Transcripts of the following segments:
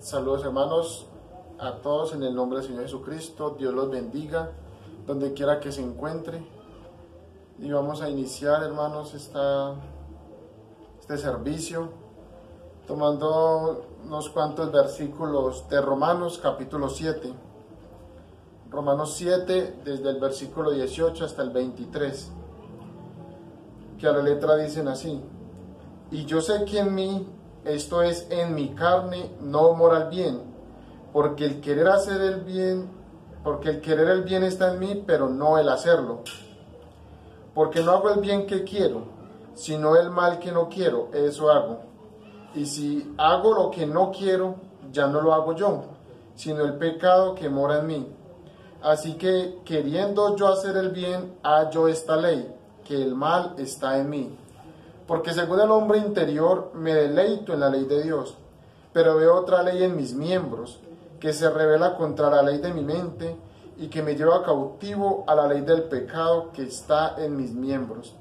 Saludos hermanos a todos en el nombre del Señor Jesucristo. Dios los bendiga donde quiera que se encuentre. Y vamos a iniciar, hermanos, este servicio tomando unos cuantos versículos de Romanos capítulo 7. Romanos 7 desde el versículo 18 hasta el 23, que a la letra dicen así: y yo sé que en mí, esto es, en mi carne, no mora el bien, porque el querer el bien está en mí, pero no el hacerlo. Porque no hago el bien que quiero, sino el mal que no quiero, eso hago. Y si hago lo que no quiero, ya no lo hago yo, sino el pecado que mora en mí. Así que, queriendo yo hacer el bien, hallo esta ley, que el mal está en mí. Porque según el hombre interior me deleito en la ley de Dios, pero veo otra ley en mis miembros, que se revela contra la ley de mi mente y que me lleva cautivo a la ley del pecado que está en mis miembros.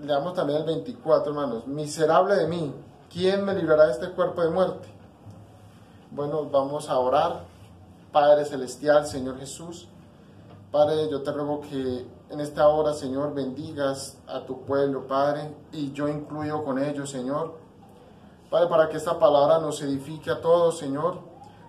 Leamos también el 24, hermanos. Miserable de mí, ¿quién me librará de este cuerpo de muerte? Bueno, vamos a orar. Padre Celestial, Señor Jesús, Padre, yo te ruego que en esta hora, Señor, bendigas a tu pueblo, Padre, y yo incluyo con ellos, Señor. Padre, para que esta palabra nos edifique a todos, Señor,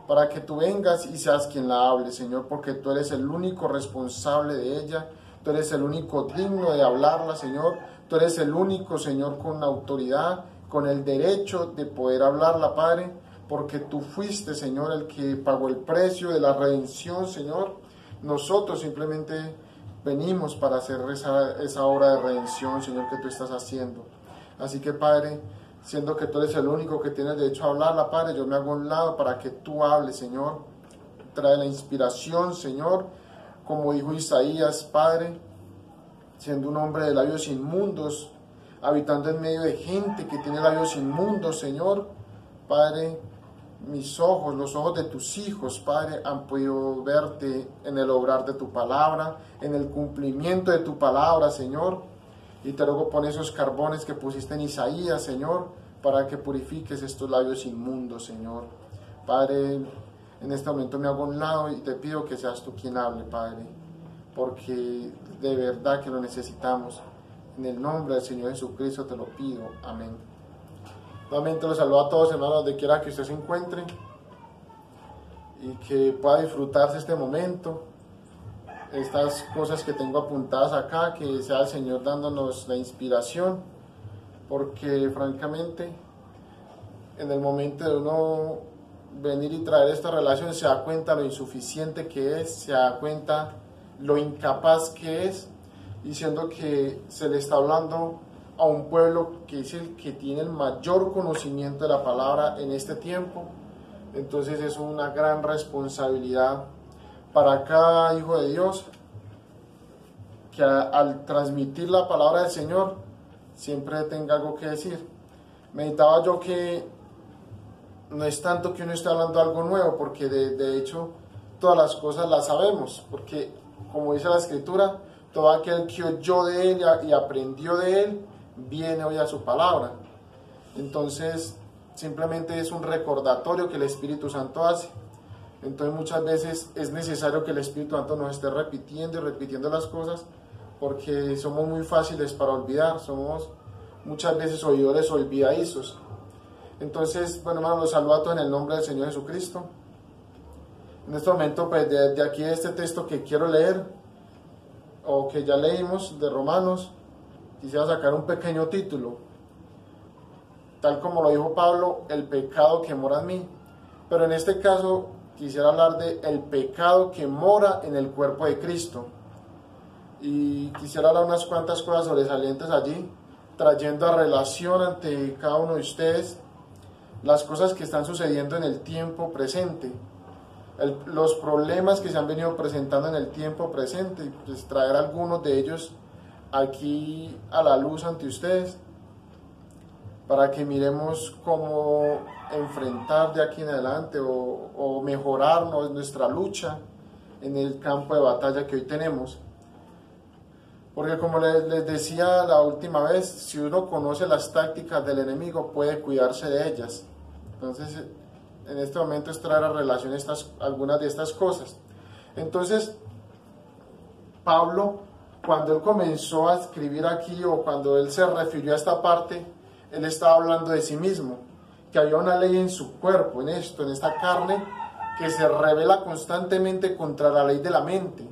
para que tú vengas y seas quien la hable, Señor, porque tú eres el único responsable de ella, tú eres el único digno de hablarla, Señor, tú eres el único, Señor, con autoridad, con el derecho de poder hablarla, Padre, porque tú fuiste, Señor, el que pagó el precio de la redención, Señor. Nosotros simplemente venimos para hacer esa obra de redención, Señor, que tú estás haciendo. Así que, Padre, siendo que tú eres el único que tiene derecho a hablarla, Padre, yo me hago a un lado para que tú hables, Señor. Trae la inspiración, Señor, como dijo Isaías, Padre, siendo un hombre de labios inmundos, habitando en medio de gente que tiene labios inmundos, Señor. Padre, mis ojos, los ojos de tus hijos, Padre, han podido verte en el obrar de tu palabra, en el cumplimiento de tu palabra, Señor. Y te ruego por esos carbones que pusiste en Isaías, Señor, para que purifiques estos labios inmundos, Señor. Padre, en este momento me hago a un lado y te pido que seas tú quien hable, Padre, porque de verdad que lo necesitamos. En el nombre del Señor Jesucristo te lo pido. Amén. Nuevamente los saludo a todos, hermanos, donde quiera que usted se encuentre y que pueda disfrutarse este momento, estas cosas que tengo apuntadas acá, que sea el Señor dándonos la inspiración, porque francamente en el momento de uno venir y traer esta relación se da cuenta lo insuficiente que es, se da cuenta lo incapaz que es, diciendo que se le está hablando a un pueblo que es el que tiene el mayor conocimiento de la palabra en este tiempo. Entonces es una gran responsabilidad para cada hijo de Dios que al transmitir la palabra del Señor siempre tenga algo que decir. Meditaba yo que no es tanto que uno esté hablando algo nuevo, porque de hecho todas las cosas las sabemos, porque como dice la Escritura, todo aquel que oyó de él y aprendió de él viene hoy a su palabra. Entonces simplemente es un recordatorio que el Espíritu Santo hace. Entonces muchas veces es necesario que el Espíritu Santo nos esté repitiendo y repitiendo las cosas, porque somos muy fáciles para olvidar, somos muchas veces oidores olvidadizos. Entonces, bueno, hermanos, los saludo a todos en el nombre del Señor Jesucristo. En este momento, pues de aquí de este texto que quiero leer, o que ya leímos de Romanos, quisiera sacar un pequeño título, tal como lo dijo Pablo, el pecado que mora en mí. Pero en este caso quisiera hablar de el pecado que mora en el cuerpo de Cristo. Y quisiera hablar unas cuantas cosas sobresalientes allí, trayendo a relación ante cada uno de ustedes las cosas que están sucediendo en el tiempo presente, los problemas que se han venido presentando en el tiempo presente, y pues traer algunos de ellos aquí a la luz ante ustedes, para que miremos cómo enfrentar de aquí en adelante o mejorarnos nuestra lucha en el campo de batalla que hoy tenemos. Porque como les decía la última vez, si uno conoce las tácticas del enemigo puede cuidarse de ellas. Entonces, en este momento es traer a relación algunas de estas cosas. Entonces, Pablo, cuando él comenzó a escribir aquí, o cuando él se refirió a esta parte, él estaba hablando de sí mismo, que había una ley en su cuerpo, en esta carne, que se revela constantemente contra la ley de la mente,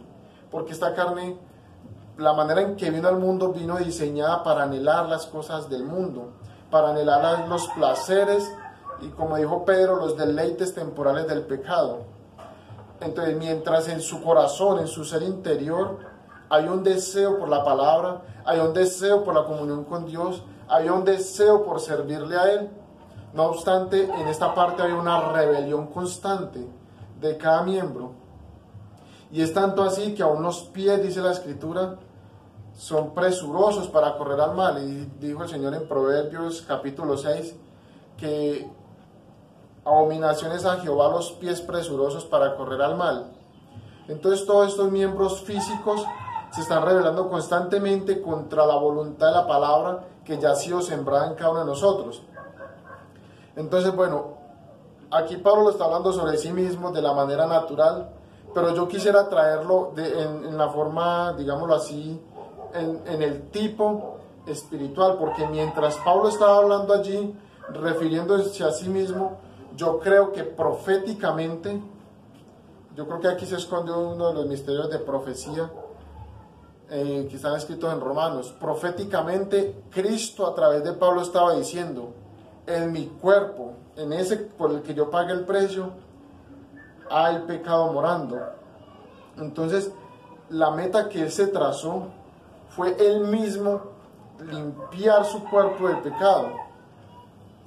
porque esta carne, la manera en que vino al mundo, vino diseñada para anhelar las cosas del mundo, para anhelar los placeres y, como dijo Pedro, los deleites temporales del pecado. Entonces, mientras en su corazón, en su ser interior, hay un deseo por la palabra, hay un deseo por la comunión con Dios, hay un deseo por servirle a Él, no obstante, en esta parte hay una rebelión constante de cada miembro. Y es tanto así que aún los pies, dice la Escritura, son presurosos para correr al mal. Y dijo el Señor en Proverbios capítulo 6, que abominaciones a Jehová los pies presurosos para correr al mal. Entonces todos estos miembros físicos se están rebelando constantemente contra la voluntad de la palabra que ya ha sido sembrada en cada uno de nosotros. Entonces, bueno, aquí Pablo lo está hablando sobre sí mismo de la manera natural, pero yo quisiera traerlo en la forma, digámoslo así, en el tipo espiritual, porque mientras Pablo estaba hablando allí, refiriéndose a sí mismo, yo creo que proféticamente, yo creo que aquí se esconde uno de los misterios de profecía que están escritos en Romanos. Proféticamente, Cristo a través de Pablo estaba diciendo: en mi cuerpo, en ese por el que yo pague el precio, hay pecado morando. Entonces, la meta que él se trazó fue él mismo limpiar su cuerpo del pecado.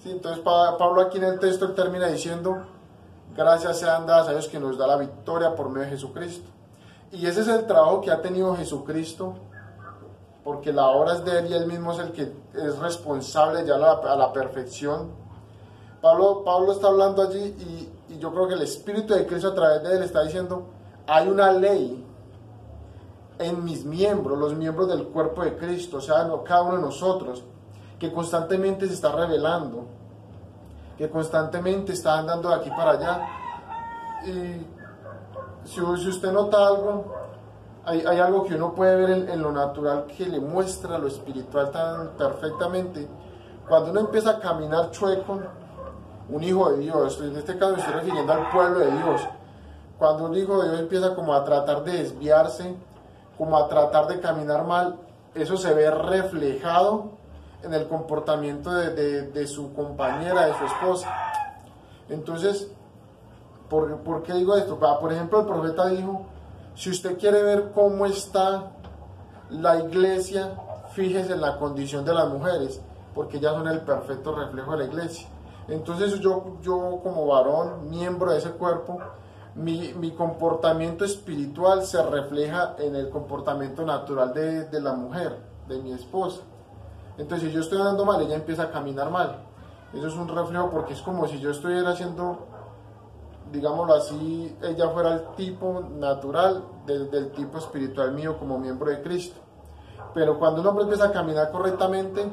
¿Sí? Entonces, Pablo aquí en el texto él termina diciendo: gracias sean dadas a Dios que nos da la victoria por medio de Jesucristo. Y ese es el trabajo que ha tenido Jesucristo, porque la obra es de Él y Él mismo es el que es responsable ya a la perfección. Pablo está hablando allí y yo creo que el Espíritu de Cristo a través de Él está diciendo: hay una ley en mis miembros, los miembros del cuerpo de Cristo, o sea, cada uno de nosotros, que constantemente se está revelando, que constantemente está andando de aquí para allá. Y si usted nota algo, hay algo que uno puede ver en lo natural que le muestra lo espiritual tan perfectamente. Cuando uno empieza a caminar chueco, un hijo de Dios, en este caso me estoy refiriendo al pueblo de Dios, cuando un hijo de Dios empieza como a tratar de desviarse, como a tratar de caminar mal, eso se ve reflejado en el comportamiento de su compañera, de su esposa. Entonces, ¿por qué digo esto? Por ejemplo, el profeta dijo: si usted quiere ver cómo está la iglesia, fíjese en la condición de las mujeres, porque ellas son el perfecto reflejo de la iglesia. Entonces yo como varón, miembro de ese cuerpo, mi comportamiento espiritual se refleja en el comportamiento natural de la mujer, de mi esposa. Entonces, si yo estoy andando mal, ella empieza a caminar mal. Eso es un reflejo, porque es como si yo estuviera haciendo, digámoslo así, ella fuera el tipo natural del tipo espiritual mío como miembro de Cristo. Pero cuando un hombre empieza a caminar correctamente,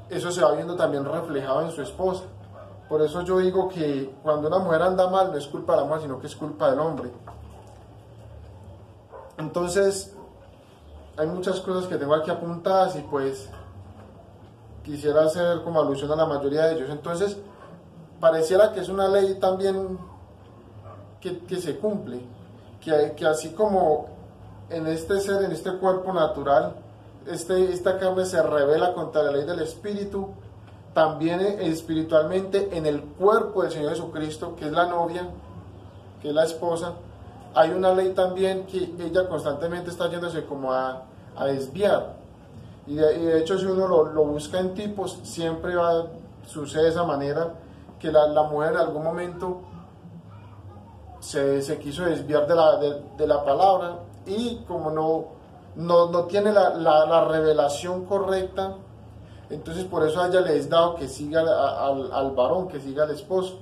eso se va viendo también reflejado en su esposa. Por eso yo digo que cuando una mujer anda mal, no es culpa de la mujer, sino que es culpa del hombre. Entonces, hay muchas cosas que tengo aquí apuntadas y pues quisiera hacer como alusión a la mayoría de ellos. Entonces, pareciera que es una ley también que se cumple, que así como en este ser, en este cuerpo natural, esta carne se revela contra la ley del Espíritu, también espiritualmente en el cuerpo del Señor Jesucristo, que es la novia, que es la esposa, hay una ley también que ella constantemente está yéndose como a desviar. Y de hecho, si uno lo busca en tipos, siempre sucede de esa manera, que la mujer en algún momento se quiso desviar de la palabra, y como no tiene la revelación correcta, entonces por eso a ella le es dado que siga al varón, que siga al esposo.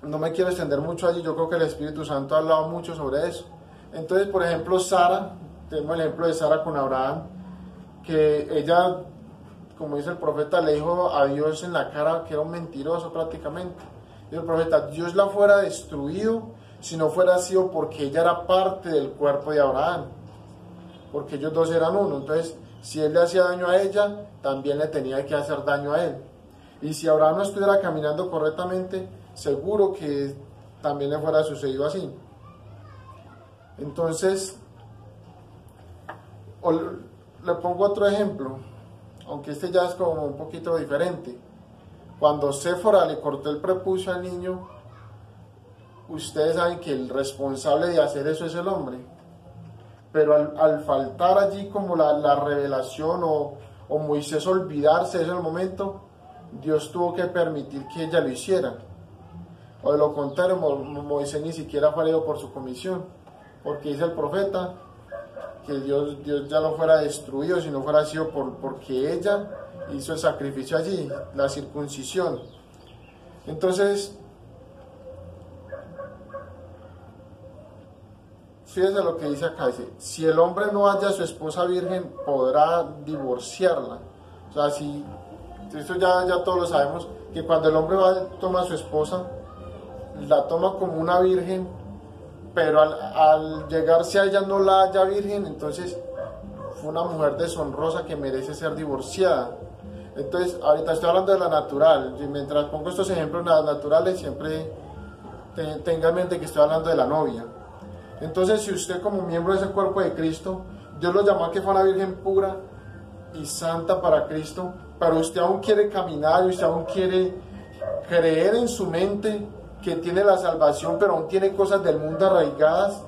No me quiero extender mucho allí, yo creo que el Espíritu Santo ha hablado mucho sobre eso. Entonces, por ejemplo, Sara, tenemos el ejemplo de Sara con Abraham, que ella como dice el profeta, le dijo a Dios en la cara que era un mentiroso prácticamente. Y el profeta, Dios la fuera destruido si no fuera sido porque ella era parte del cuerpo de Abraham, porque ellos dos eran uno. Entonces, si él le hacía daño a ella, también le tenía que hacer daño a él. Y si Abraham no estuviera caminando correctamente, seguro que también le fuera sucedido así. Entonces, le pongo otro ejemplo, aunque este ya es como un poquito diferente. Cuando Séfora le cortó el prepucio al niño, ustedes saben que el responsable de hacer eso es el hombre. Pero al faltar allí como la revelación o Moisés olvidarse de ese momento, Dios tuvo que permitir que ella lo hiciera. O de lo contrario, Moisés ni siquiera fue elegido por su comisión, porque dice el profeta que Dios ya no fuera destruido si no fuera sido porque ella hizo el sacrificio allí, la circuncisión. Entonces, fíjense lo que dice acá, dice, si el hombre no halla a su esposa virgen, podrá divorciarla. O sea, si esto ya todos lo sabemos, que cuando el hombre toma a su esposa, la toma como una virgen, pero al llegarse a ella no la halla virgen, entonces fue una mujer deshonrosa que merece ser divorciada. Entonces, ahorita estoy hablando de la natural, y mientras pongo estos ejemplos naturales, siempre tenga en mente que estoy hablando de la novia. Entonces, si usted como miembro de ese cuerpo de Cristo, Dios lo llamó a que fue una virgen pura y santa para Cristo, pero usted aún quiere caminar y usted aún quiere creer en su mente que tiene la salvación, pero aún tiene cosas del mundo arraigadas,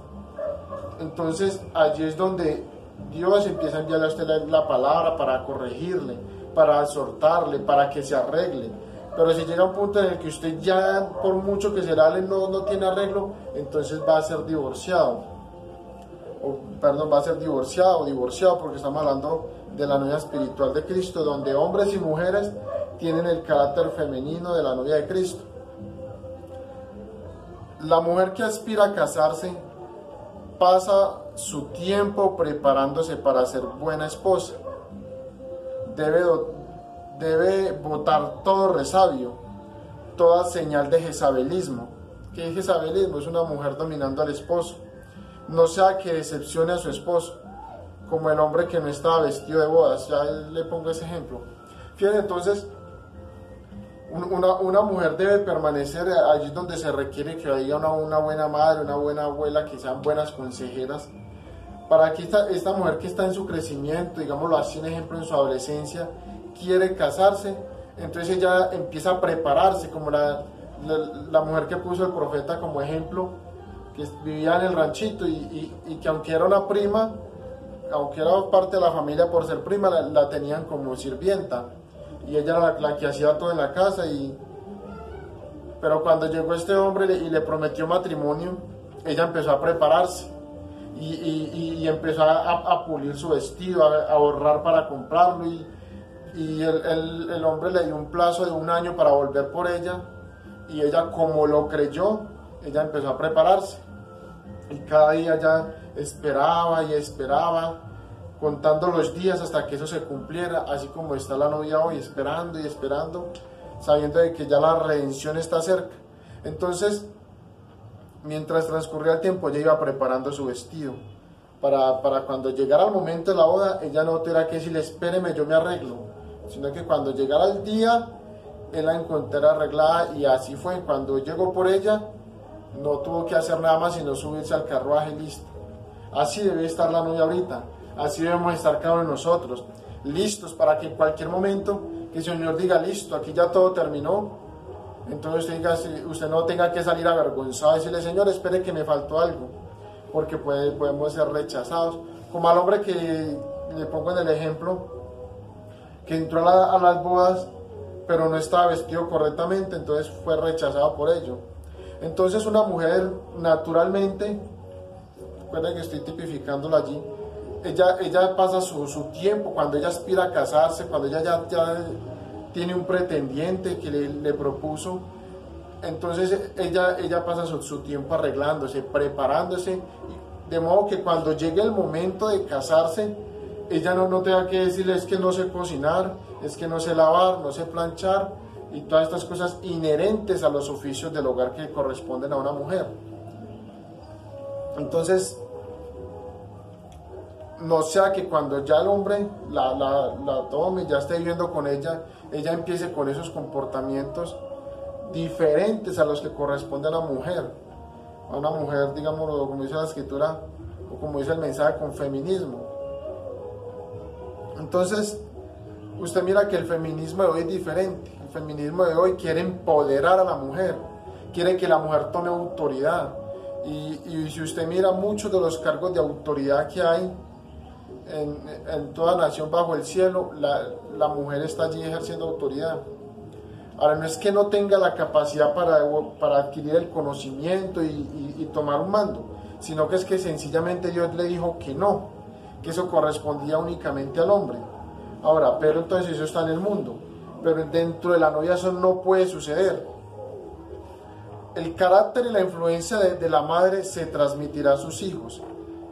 entonces allí es donde Dios empieza a enviarle a usted la palabra para corregirle, para exhortarle, para que se arregle. Pero si llega un punto en el que usted ya, por mucho que se le hable, no tiene arreglo, entonces va a ser divorciado. Va a ser divorciado, porque estamos hablando de la novia espiritual de Cristo, donde hombres y mujeres tienen el carácter femenino de la novia de Cristo. La mujer que aspira a casarse pasa su tiempo preparándose para ser buena esposa. Debe botar todo resabio, toda señal de jezabelismo. ¿Qué es jezabelismo? Es una mujer dominando al esposo. No sea que decepcione a su esposo, como el hombre que no estaba vestido de bodas. Ya le pongo ese ejemplo. Fíjense, entonces, una mujer debe permanecer allí donde se requiere que haya una buena madre, una buena abuela, que sean buenas consejeras, para que esta mujer que está en su crecimiento, digámoslo así, un ejemplo, en su adolescencia, quiere casarse, entonces ella empieza a prepararse, como la mujer que puso el profeta como ejemplo, que vivía en el ranchito y que aunque era una prima, aunque era parte de la familia por ser prima, la tenían como sirvienta. Y ella era la que hacía todo en la casa, pero cuando llegó este hombre y le prometió matrimonio, ella empezó a prepararse y empezó a pulir su vestido, a ahorrar para comprarlo, y el hombre le dio un plazo de 1 año para volver por ella, y ella, como lo creyó, ella empezó a prepararse, y cada día ya esperaba y esperaba, contando los días hasta que eso se cumpliera, así como está la novia hoy, esperando y esperando, sabiendo de que ya la redención está cerca. Entonces, mientras transcurría el tiempo, ella iba preparando su vestido, para cuando llegara el momento de la boda, ella no tuviera que decirle, espéreme, yo me arreglo, sino que cuando llegara el día, él la encontrara arreglada, y así fue. Cuando llegó por ella, no tuvo que hacer nada más sino subirse al carruaje y listo. Así debe estar la novia ahorita. Así debemos estar cada uno de nosotros, listos para que en cualquier momento que el Señor diga, listo, aquí ya todo terminó, entonces usted no tenga que salir avergonzado y decirle, Señor, espere que me faltó algo, porque podemos ser rechazados. Como al hombre que le pongo en el ejemplo, que entró a las bodas, pero no estaba vestido correctamente, entonces fue rechazado por ello. Entonces una mujer, naturalmente, recuerden que estoy tipificándola allí, ella pasa su tiempo, cuando ella aspira a casarse, cuando ella ya tiene un pretendiente que le propuso, entonces ella pasa su tiempo arreglándose, preparándose, de modo que cuando llegue el momento de casarse, ella no tenga que decirle, es que no sé cocinar, es que no sé lavar, no sé planchar y todas estas cosas inherentes a los oficios del hogar que corresponden a una mujer. Entonces, no sea que cuando ya el hombre la tome, ya esté viviendo con ella empiece con esos comportamientos diferentes a los que corresponden a una mujer, digámoslo, como dice la escritura, o como dice el mensaje, con feminismo. Entonces, usted mira que el feminismo de hoy es diferente. El feminismo de hoy quiere empoderar a la mujer, quiere que la mujer tome autoridad. Y si usted mira muchos de los cargos de autoridad que hay en toda nación bajo el cielo, la mujer está allí ejerciendo autoridad. Ahora, no es que no tenga la capacidad para adquirir el conocimiento y tomar un mando, sino que es que sencillamente Dios le dijo que no, que eso correspondía únicamente al hombre. Ahora, pero entonces eso está en el mundo, pero dentro de la novia eso no puede suceder. El carácter y la influencia de la madre se transmitirá a sus hijos.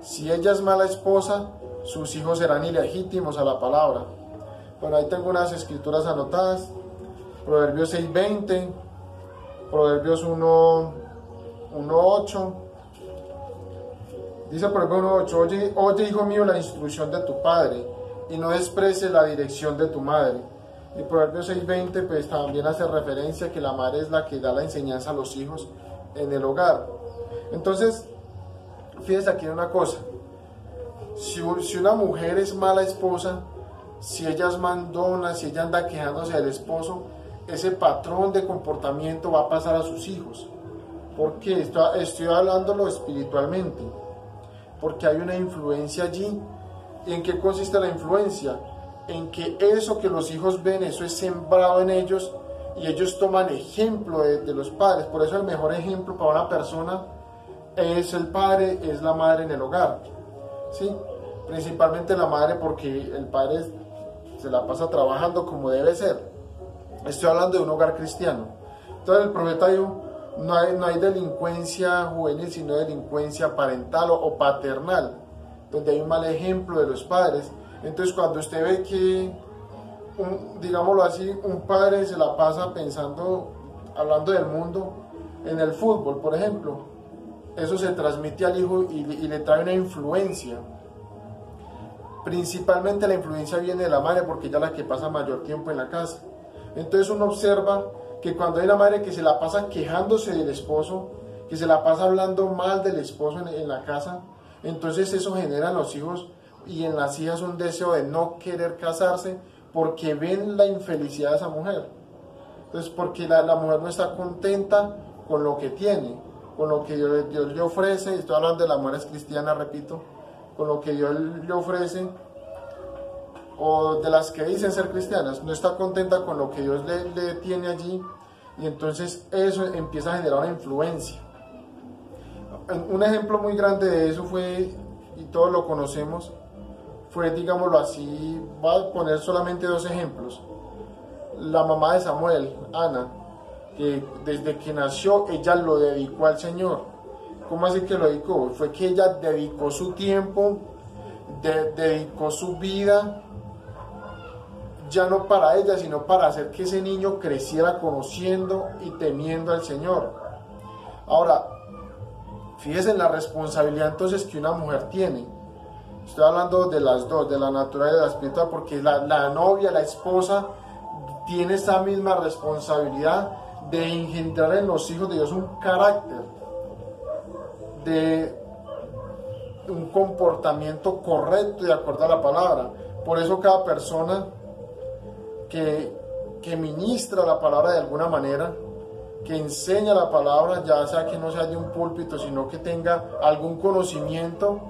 Si ella es mala esposa, sus hijos serán ilegítimos a la palabra. Bueno, ahí tengo unas escrituras anotadas. Proverbios 6:20, Proverbios 1:8. Dice Proverbios 1:8, oye, hijo mío, la instrucción de tu padre, y no desprecies la dirección de tu madre. Y Proverbios 6:20 pues también hace referencia a que la madre es la que da la enseñanza a los hijos en el hogar. Entonces, fíjense aquí en una cosa. Si una mujer es mala esposa, si ella es mandona, si ella anda quejándose del esposo, ese patrón de comportamiento va a pasar a sus hijos. ¿Por qué? Estoy hablándolo espiritualmente. Porque hay una influencia allí. ¿Y en qué consiste la influencia? En que eso que los hijos ven, eso es sembrado en ellos y ellos toman ejemplo de los padres. Por eso el mejor ejemplo para una persona es el padre, es la madre en el hogar. ¿Sí? Principalmente la madre, porque el padre se la pasa trabajando como debe ser. Estoy hablando de un hogar cristiano. Entonces el profeta dijo, no hay delincuencia juvenil, sino delincuencia parental o paternal, donde hay un mal ejemplo de los padres. Entonces cuando usted ve que, digámoslo así, un padre se la pasa pensando, hablando del mundo, en el fútbol, por ejemplo, eso se transmite al hijo y le trae una influencia. Principalmente la influencia viene de la madre, porque ella es la que pasa mayor tiempo en la casa. Entonces uno observa que cuando hay una madre que se la pasa quejándose del esposo, que se la pasa hablando mal del esposo en la casa, entonces eso genera en los hijos y en las hijas un deseo de no querer casarse porque ven la infelicidad de esa mujer. Entonces, porque la mujer no está contenta con lo que tiene, con lo que Dios le ofrece. Estoy hablando de las mujeres cristianas, repito, con lo que Dios le ofrece, o de las que dicen ser cristianas, no está contenta con lo que Dios le tiene allí, y entonces eso empieza a generar una influencia. Un ejemplo muy grande de eso fue, y todos lo conocemos, fue, digámoslo así, voy a poner solamente dos ejemplos. La mamá de Samuel, Ana, que desde que nació ella lo dedicó al Señor. ¿Cómo así que lo dedicó? Fue que ella dedicó su tiempo, dedicó su vida, ya no para ella, sino para hacer que ese niño creciera conociendo y temiendo al Señor. Ahora, fíjese en la responsabilidad entonces que una mujer tiene. Estoy hablando de las dos, de la natural y de la espiritual, porque la novia, la esposa, tiene esa misma responsabilidad de engendrar en los hijos de Dios un carácter, de un comportamiento correcto y de acuerdo a la palabra. Por eso cada persona que ministra la palabra de alguna manera, que enseña la palabra, ya sea que no sea de un púlpito, sino que tenga algún conocimiento,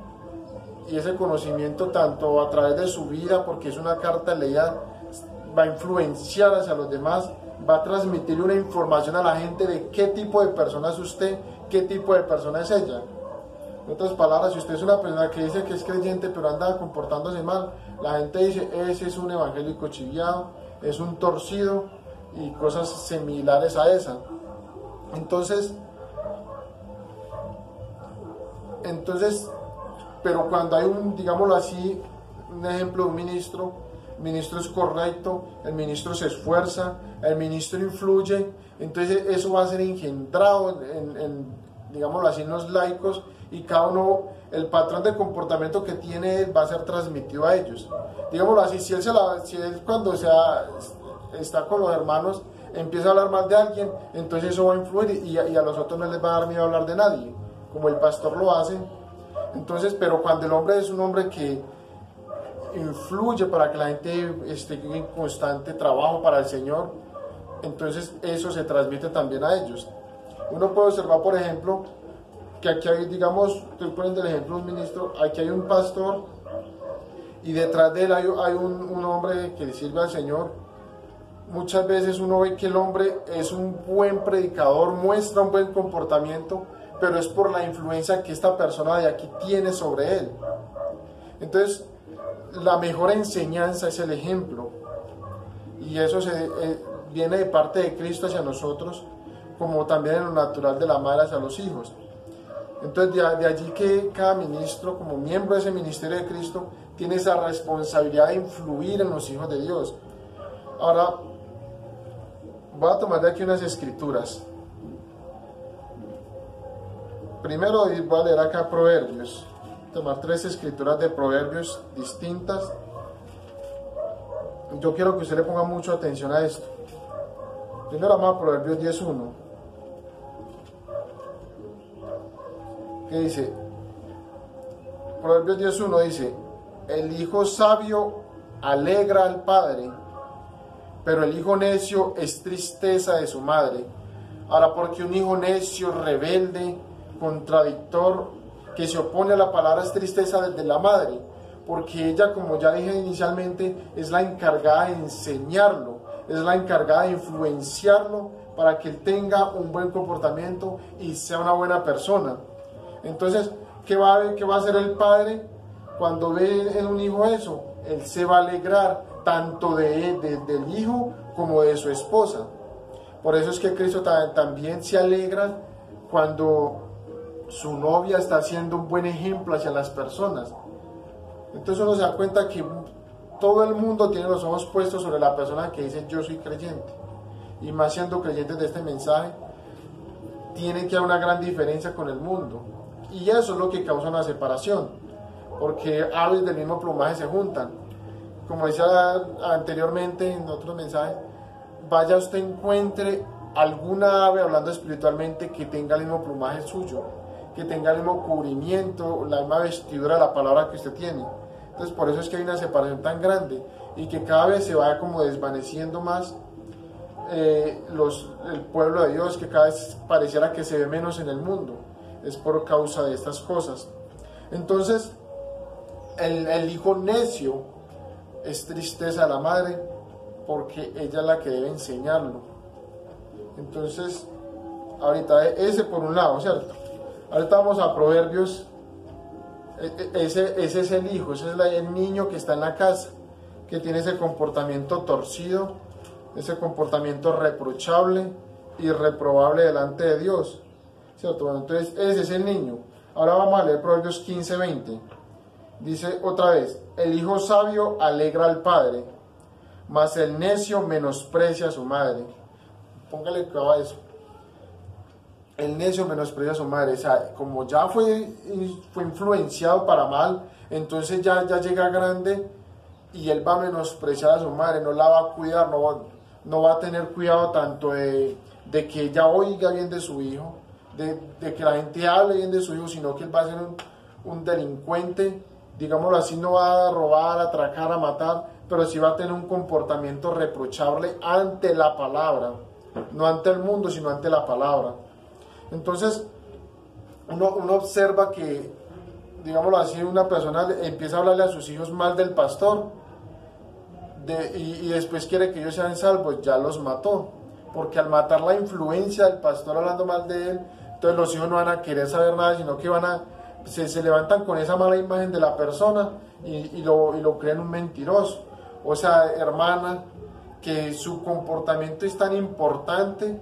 y ese conocimiento tanto a través de su vida, porque es una carta leída, va a influenciar hacia los demás, va a transmitir una información a la gente de qué tipo de persona es usted, qué tipo de persona es ella. En otras palabras, si usted es una persona que dice que es creyente pero anda comportándose mal, la gente dice, ese es un evangélico chiviado, es un torcido y cosas similares a esa. Entonces, pero cuando hay digámoslo así, un ejemplo de un ministro, el ministro es correcto, el ministro se esfuerza, el ministro influye, entonces eso va a ser engendrado digámoslo así, en los laicos, y cada uno, el patrón de comportamiento que tiene él va a ser transmitido a ellos. Digámoslo así, si él cuando está con los hermanos empieza a hablar mal de alguien, entonces eso va a influir y a los otros no les va a dar miedo hablar de nadie, como el pastor lo hace. Entonces, pero cuando el hombre es un hombre que influye para que la gente esté en constante trabajo para el Señor, entonces eso se transmite también a ellos. Uno puede observar, por ejemplo, que aquí hay, digamos, estoy poniendo el ejemplo de un ministro, aquí hay un pastor y detrás de él hay un hombre que sirve al Señor. Muchas veces uno ve que el hombre es un buen predicador, muestra un buen comportamiento, pero es por la influencia que esta persona de aquí tiene sobre él. Entonces, la mejor enseñanza es el ejemplo, y eso viene de parte de Cristo hacia nosotros, como también en lo natural de la madre hacia los hijos. Entonces, de allí que cada ministro, como miembro de ese ministerio de Cristo, tiene esa responsabilidad de influir en los hijos de Dios. Ahora, voy a tomar de aquí unas escrituras. Primero voy a leer acá Proverbios. Tomar 3 escrituras de Proverbios distintas. Yo quiero que usted le ponga mucha atención a esto. Primero vamos a Proverbios 10:1. ¿Qué dice? Proverbios 10:1 dice: el hijo sabio alegra al padre, pero el hijo necio es tristeza de su madre. Ahora, porque un hijo necio, rebelde, contradictor, que se opone a la palabra, es tristeza de la madre, porque ella, como ya dije inicialmente, es la encargada de enseñarlo, es la encargada de influenciarlo para que él tenga un buen comportamiento y sea una buena persona. Entonces, ¿qué va a hacer el padre cuando ve en un hijo eso? Él se va a alegrar tanto del hijo como de su esposa. Por eso es que Cristo también se alegra cuando su novia está haciendo un buen ejemplo hacia las personas. Entonces uno se da cuenta que todo el mundo tiene los ojos puestos sobre la persona que dice yo soy creyente. Y más siendo creyentes de este mensaje, tiene que haber una gran diferencia con el mundo. Y eso es lo que causa una separación, porque aves del mismo plumaje se juntan. Como decía anteriormente en otros mensajes, vaya usted encuentre alguna ave, hablando espiritualmente, que tenga el mismo plumaje suyo, que tenga el mismo cubrimiento, la misma vestidura de la palabra que usted tiene. Entonces por eso es que hay una separación tan grande y que cada vez se vaya como desvaneciendo más el pueblo de Dios, que cada vez pareciera que se ve menos en el mundo. Es por causa de estas cosas. Entonces el hijo necio es tristeza de la madre, porque ella es la que debe enseñarlo. Entonces, ahorita ese por un lado, ¿cierto? Ahorita vamos a Proverbios. Ese es el hijo, ese es el niño que está en la casa, que tiene ese comportamiento torcido, ese comportamiento reprochable y reprobable delante de Dios, ¿cierto? Bueno, entonces ese es el niño. Ahora vamos a leer Proverbios 15:20. Dice otra vez: el hijo sabio alegra al padre, mas el necio menosprecia a su madre. Póngale cuidado a eso. El necio menosprecia a su madre. O sea, como ya fue influenciado para mal, entonces ya llega grande y él va a menospreciar a su madre, no la va a cuidar, no va a tener cuidado tanto de que ella oiga bien de su hijo, de que la gente hable bien de su hijo, sino que él va a ser un delincuente, digámoslo así. No va a robar, a atracar, a matar, pero sí va a tener un comportamiento reprochable ante la palabra, no ante el mundo, sino ante la palabra. Entonces uno observa que, digámoslo así, una persona empieza a hablarle a sus hijos mal del pastor y después quiere que ellos sean salvos, ya los mató, porque al matar la influencia del pastor hablando mal de él, entonces los hijos no van a querer saber nada, sino que se levantan con esa mala imagen de la persona y lo creen un mentiroso. O sea, hermana, que su comportamiento es tan importante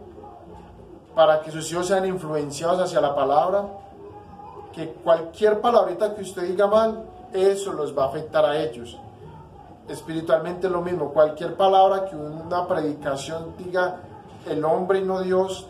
para que sus hijos sean influenciados hacia la palabra, que cualquier palabrita que usted diga mal, eso los va a afectar a ellos. espiritualmente lo mismo. Cualquier palabra que una predicación diga el hombre y no Dios,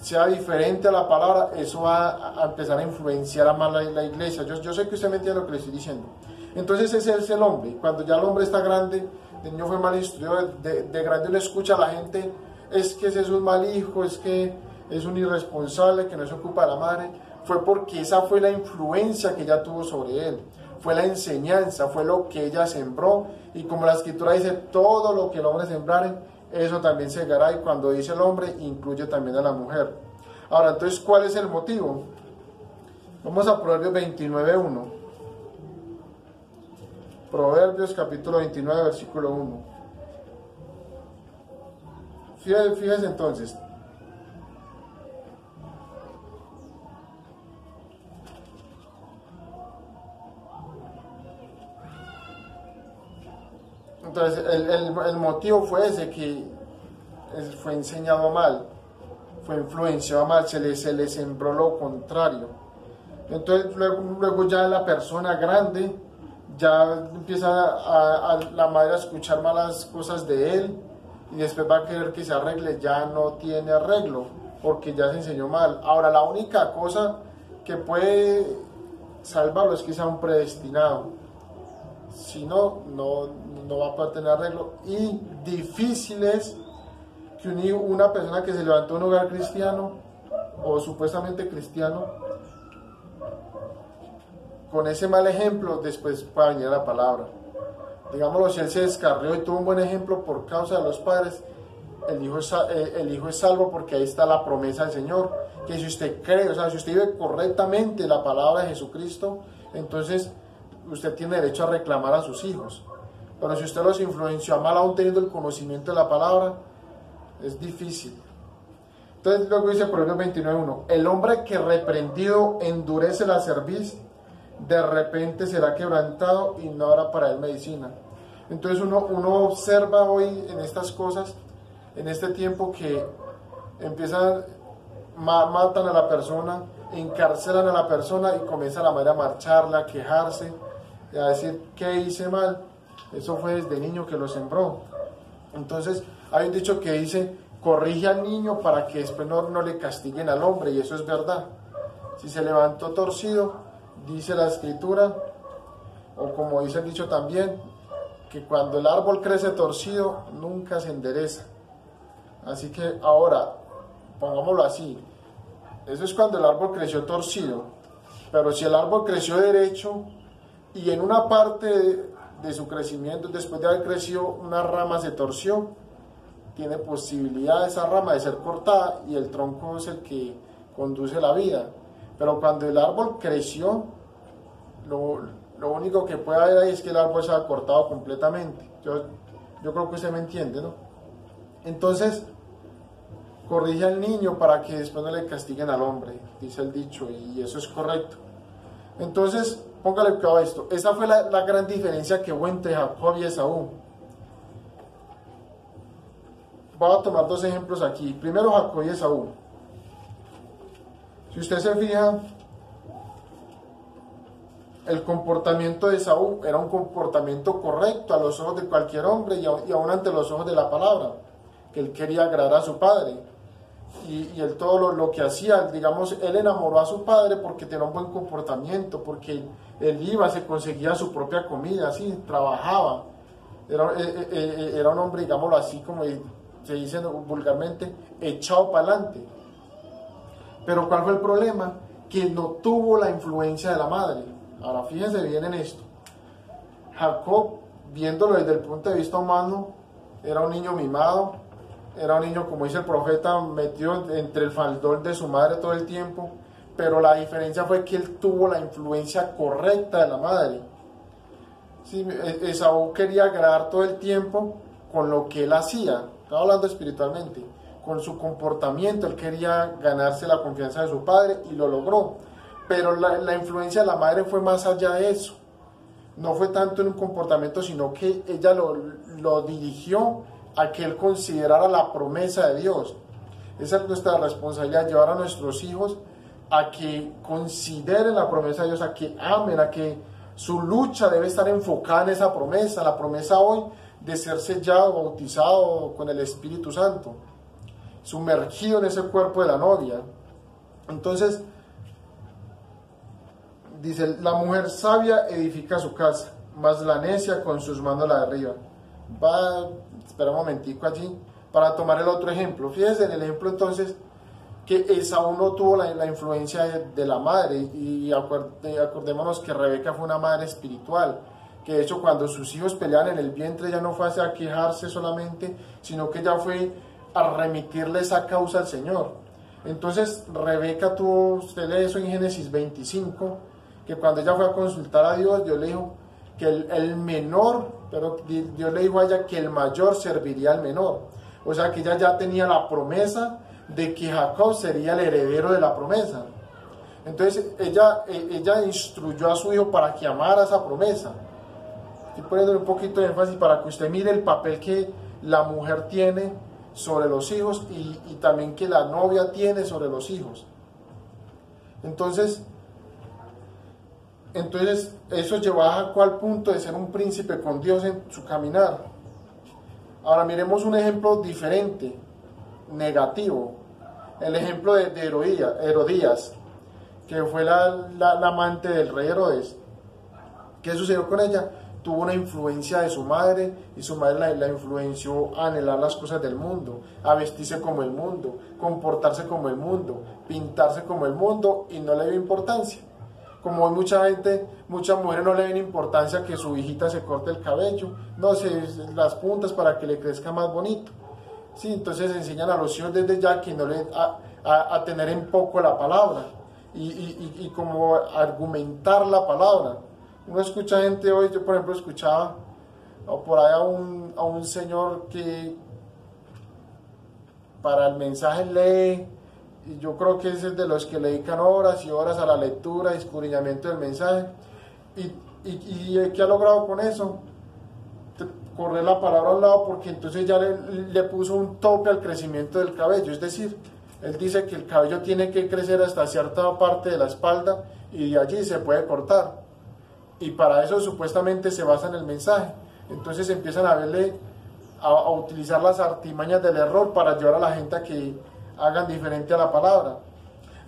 sea diferente a la palabra, eso va a empezar a influenciar a más la iglesia. Yo sé que usted me entiende lo que le estoy diciendo. Entonces ese es el hombre. Cuando ya el hombre está grande, el niño fue mal instruido, de grande uno escucha a la gente, es que ese es un mal hijo, es que es un irresponsable, que no se ocupa de la madre. Fue porque esa fue la influencia que ella tuvo sobre él, fue la enseñanza, fue lo que ella sembró, y como la escritura dice, todo lo que el hombre sembrare, eso también segará, y cuando dice el hombre, incluye también a la mujer. Ahora, entonces, ¿cuál es el motivo? Vamos a Proverbios 29:1. Proverbios capítulo 29, versículo 1. Fíjese entonces. Entonces, el motivo fue ese, que fue enseñado mal, fue influenciado mal, se le sembró lo contrario. Entonces, luego ya la persona grande, ya empieza la madre a escuchar malas cosas de él, y después va a querer que se arregle, ya no tiene arreglo, porque ya se enseñó mal. Ahora, la única cosa que puede salvarlo es que sea un predestinado. Si no, no va a poder tener arreglo. Y difícil es que una persona que se levantó en un hogar cristiano o supuestamente cristiano, con ese mal ejemplo, después pueda venir a la palabra. Digámoslo, si él se descarrió y tuvo un buen ejemplo por causa de los padres, el hijo es salvo, porque ahí está la promesa del Señor, que si usted cree, o sea, si usted vive correctamente la palabra de Jesucristo, entonces usted tiene derecho a reclamar a sus hijos. Pero si usted los influenció a mal, aún teniendo el conocimiento de la palabra, es difícil. Entonces luego dice Proverbios 29:1, el hombre que reprendido endurece la cerviz, de repente será quebrantado y no habrá para él medicina. Entonces uno observa hoy en estas cosas, en este tiempo, que empiezan, matan a la persona, encarcelan a la persona, y comienza la madre a marcharla, a quejarse, a decir que hice mal. Eso fue desde niño que lo sembró. Entonces hay un dicho que dice, corrige al niño para que después no le castiguen al hombre, y eso es verdad. Si se levantó torcido, dice la escritura, o como dice el dicho también, que cuando el árbol crece torcido, nunca se endereza. Así que ahora, pongámoslo así, eso es cuando el árbol creció torcido, pero si el árbol creció derecho, y en una parte de su crecimiento, después de haber crecido, una rama se torció, tiene posibilidad esa rama de ser cortada, y el tronco es el que conduce la vida. Pero cuando el árbol creció, lo único que puede haber ahí es que el árbol se ha cortado completamente. Yo creo que usted me entiende, ¿no? Entonces, corrige al niño para que después no le castiguen al hombre, dice el dicho, y eso es correcto. Entonces, póngale cuidado a esto. Esa fue la gran diferencia que hubo entre Jacob y Esaú. Voy a tomar dos ejemplos aquí. Primero, Jacob y Esaú. Si usted se fija, el comportamiento de Esaú era un comportamiento correcto a los ojos de cualquier hombre, y aún ante los ojos de la palabra, que él quería agradar a su padre. Y él todo lo que hacía, digamos, él enamoró a su padre porque tenía un buen comportamiento, porque él iba, se conseguía su propia comida, así, trabajaba. Era un hombre, digámoslo así, como se dice vulgarmente, echado para adelante. Pero ¿cuál fue el problema? Que no tuvo la influencia de la madre. Ahora fíjense bien en esto. Jacob, viéndolo desde el punto de vista humano, era un niño mimado, era un niño, como dice el profeta, metido entre el faldón de su madre todo el tiempo, pero la diferencia fue que él tuvo la influencia correcta de la madre. Sí, Esaú quería agradar todo el tiempo con lo que él hacía, estaba hablando espiritualmente, con su comportamiento. Él quería ganarse la confianza de su padre, y lo logró, pero la influencia de la madre fue más allá de eso. No fue tanto en un comportamiento, sino que ella lo dirigió a que él considerara la promesa de Dios. Esa es nuestra responsabilidad, llevar a nuestros hijos a que consideren la promesa de Dios, a que amen, a que Su lucha debe estar enfocada en esa promesa, la promesa hoy de ser sellado, bautizado con el Espíritu Santo, sumergido en ese cuerpo de la novia. Entonces, dice, la mujer sabia edifica su casa, mas la necia con sus manos la derriba. Espera un momentico allí, para tomar el otro ejemplo. Fíjense en el ejemplo entonces, que Esaú no tuvo la influencia de la madre, y acordémonos que Rebeca fue una madre espiritual, que de hecho cuando sus hijos peleaban en el vientre, ella no fue a quejarse solamente, sino que ella fue a remitirle esa causa al Señor. Entonces Rebeca tuvo, usted lee eso en Génesis 25, que cuando ella fue a consultar a Dios, Dios le dijo que el menor, pero Dios le dijo a ella que el mayor serviría al menor. O sea que ella ya tenía la promesa de que Jacob sería el heredero de la promesa. Entonces ella instruyó a su hijo para que amara esa promesa. Estoy poniendo un poquito de énfasis para que usted mire el papel que la mujer tiene sobre los hijos y también que la novia tiene sobre los hijos. Entonces eso llevó a Jacob al punto de ser un príncipe con Dios en su caminar. Ahora miremos un ejemplo diferente, negativo, el ejemplo de Herodías, que fue la amante del rey Herodes. ¿Qué sucedió con ella? Tuvo una influencia de su madre, y su madre la influenció a anhelar las cosas del mundo, a vestirse como el mundo, comportarse como el mundo, pintarse como el mundo, y no le dio importancia. Como hoy muchas mujeres no le ven importancia que su hijita se corte el cabello, no sé, las puntas para que le crezca más bonito. Sí, entonces enseñan a los hijos desde ya que no a tener en poco la palabra y como argumentar la palabra. Uno escucha gente hoy, yo por ejemplo escuchaba por ahí a un señor que para el mensaje lee, y yo creo que es de los que le dedican horas y horas a la lectura y escudriñamiento del mensaje. ¿Y qué ha logrado con eso? Correr la palabra a un lado, porque entonces ya le puso un tope al crecimiento del cabello. Es decir, él dice que el cabello tiene que crecer hasta cierta parte de la espalda y de allí se puede cortar. Y para eso supuestamente se basa en el mensaje. Entonces empiezan a utilizar las artimañas del error para llevar a la gente a que hagan diferente a la palabra.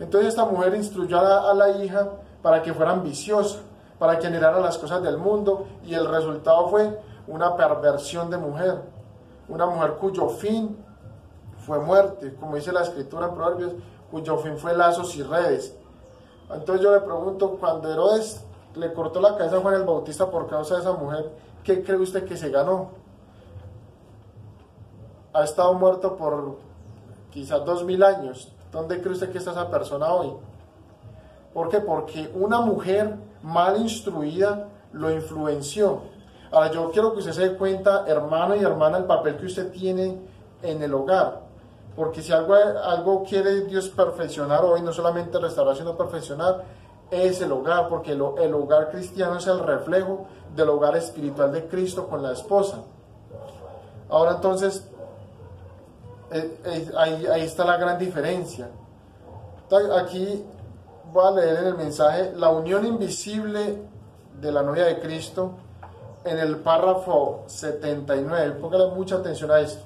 Entonces esta mujer instruyó a la hija para que fuera ambiciosa, para que anhelara las cosas del mundo, y el resultado fue una perversión de mujer, una mujer cuyo fin fue muerte, como dice la escritura en Proverbios, cuyo fin fue lazos y redes. Entonces yo le pregunto, cuando Herodes le cortó la cabeza a Juan el Bautista por causa de esa mujer, ¿qué cree usted que se ganó? Ha estado muerto por quizás 2000 años. ¿Dónde cree usted que está esa persona hoy? ¿Por qué? Porque una mujer mal instruida lo influenció. Ahora yo quiero que usted se dé cuenta, hermano y hermana, el papel que usted tiene en el hogar. Porque si algo quiere Dios perfeccionar hoy, no solamente restaurar, sino perfeccionar, es el hogar, porque el hogar cristiano es el reflejo del hogar espiritual de Cristo con la esposa. Ahora entonces, ahí está la gran diferencia. Aquí voy a leer en el mensaje la unión invisible de la novia de Cristo en el párrafo 79. Póngale mucha atención a esto.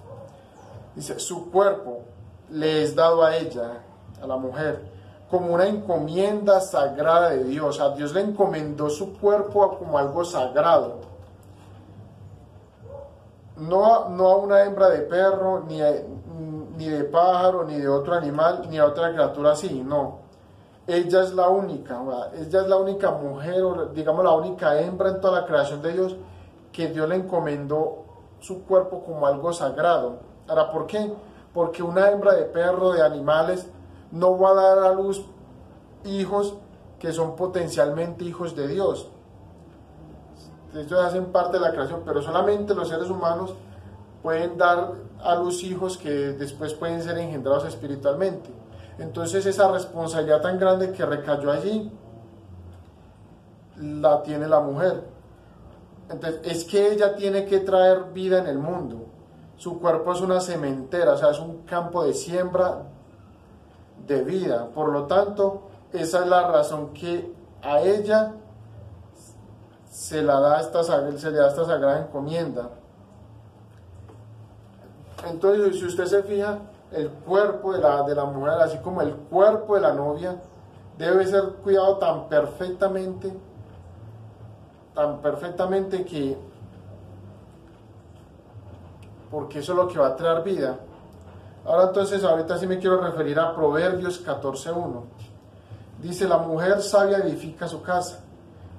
Dice, su cuerpo le es dado a ella, a la mujer, como una encomienda sagrada de Dios. A Dios le encomendó su cuerpo como algo sagrado. No a una hembra de perro, ni de pájaro, ni de otro animal, ni a otra criatura así, no. Ella es la única mujer, o digamos la única hembra en toda la creación de Dios, que Dios le encomendó su cuerpo como algo sagrado. Ahora, ¿por qué? Porque una hembra de perro, de animales, no va a dar a luz hijos que son potencialmente hijos de Dios. Ellos hacen parte de la creación, pero solamente los seres humanos pueden dar a luz hijos que después pueden ser engendrados espiritualmente. Entonces esa responsabilidad tan grande que recayó allí la tiene la mujer. Entonces es que ella tiene que traer vida en el mundo. Su cuerpo es una sementera, o sea, es un campo de siembra de vida. Por lo tanto, esa es la razón que a ella se le da esta sagrada encomienda. Entonces, si usted se fija, el cuerpo de la mujer, así como el cuerpo de la novia, debe ser cuidado tan perfectamente que, porque eso es lo que va a traer vida. Ahora entonces, ahorita sí me quiero referir a Proverbios 14:1. Dice: la mujer sabia edifica su casa,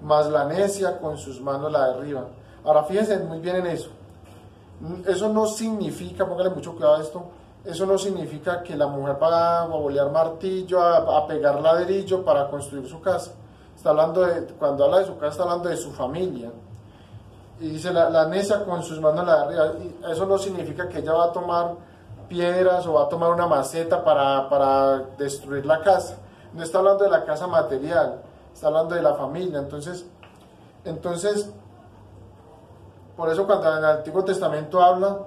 mas la necia con sus manos la derriba. Ahora fíjense muy bien en eso. Eso no significa, póngale mucho cuidado a esto, eso no significa que la mujer va a bolear martillo, a pegar ladrillo para construir su casa. Está hablando cuando habla de su casa, está hablando de su familia. Y dice, la necia con sus manos la derriba. Y eso no significa que ella va a tomar piedras o va a tomar una maceta para destruir la casa. No está hablando de la casa material, está hablando de la familia. Entonces por eso cuando en el Antiguo Testamento habla,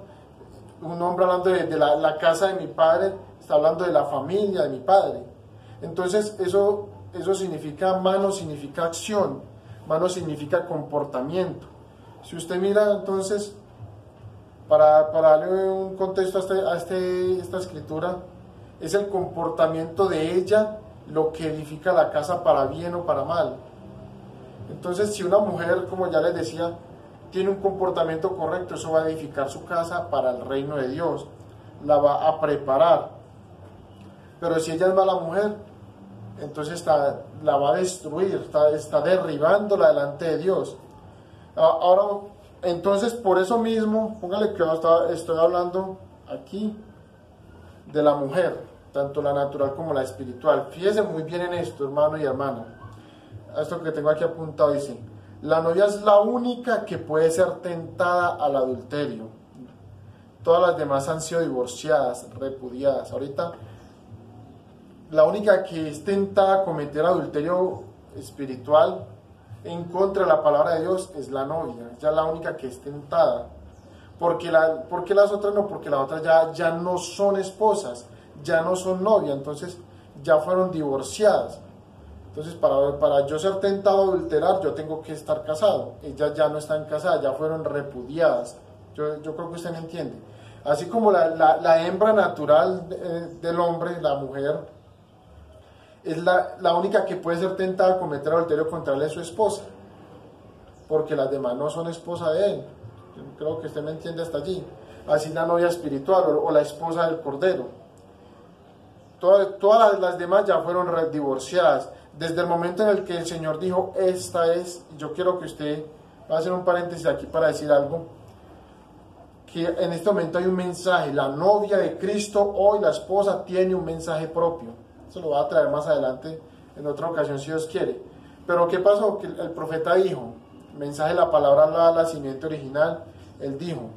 un hombre hablando de la casa de mi padre, está hablando de la familia de mi padre. Entonces eso significa mano, significa acción, mano significa comportamiento. Si usted mira entonces, para darle un contexto a esta escritura, es el comportamiento de ella lo que edifica la casa para bien o para mal. Entonces si una mujer, como ya les decía, tiene un comportamiento correcto, eso va a edificar su casa para el reino de Dios, la va a preparar. Pero si ella es mala mujer, entonces la va a destruir, está derribándola delante de Dios. Ahora, entonces por eso mismo, póngale que estoy hablando aquí de la mujer, tanto la natural como la espiritual. Fíjese muy bien en esto, hermano y hermana. Esto que tengo aquí apuntado dice: la novia es la única que puede ser tentada al adulterio. Todas las demás han sido divorciadas, repudiadas. Ahorita, la única que es tentada a cometer adulterio espiritual en contra de la palabra de Dios es la novia. Ella es la única que es tentada. ¿Por qué las otras no? Porque las otras ya no son esposas, ya no son novias, entonces ya fueron divorciadas. Entonces, para yo ser tentado a adulterar, yo tengo que estar casado. Ellas ya no están casadas, ya fueron repudiadas. Yo creo que usted me entiende. Así como la hembra natural del hombre, la mujer, es la única que puede ser tentada a cometer adulterio contra él, es su esposa. Porque las demás no son esposa de él. Yo creo que usted me entiende hasta allí. Así la novia espiritual o la esposa del Cordero. Todas las demás ya fueron divorciadas. Desde el momento en el que el Señor dijo, esta es, yo quiero que usted, va a hacer un paréntesis aquí para decir algo, que en este momento hay un mensaje, la novia de Cristo, hoy la esposa tiene un mensaje propio. Eso lo va a traer más adelante, en otra ocasión, si Dios quiere. Pero ¿qué pasó? Que el profeta dijo, mensaje de la palabra, la simiente original, él dijo,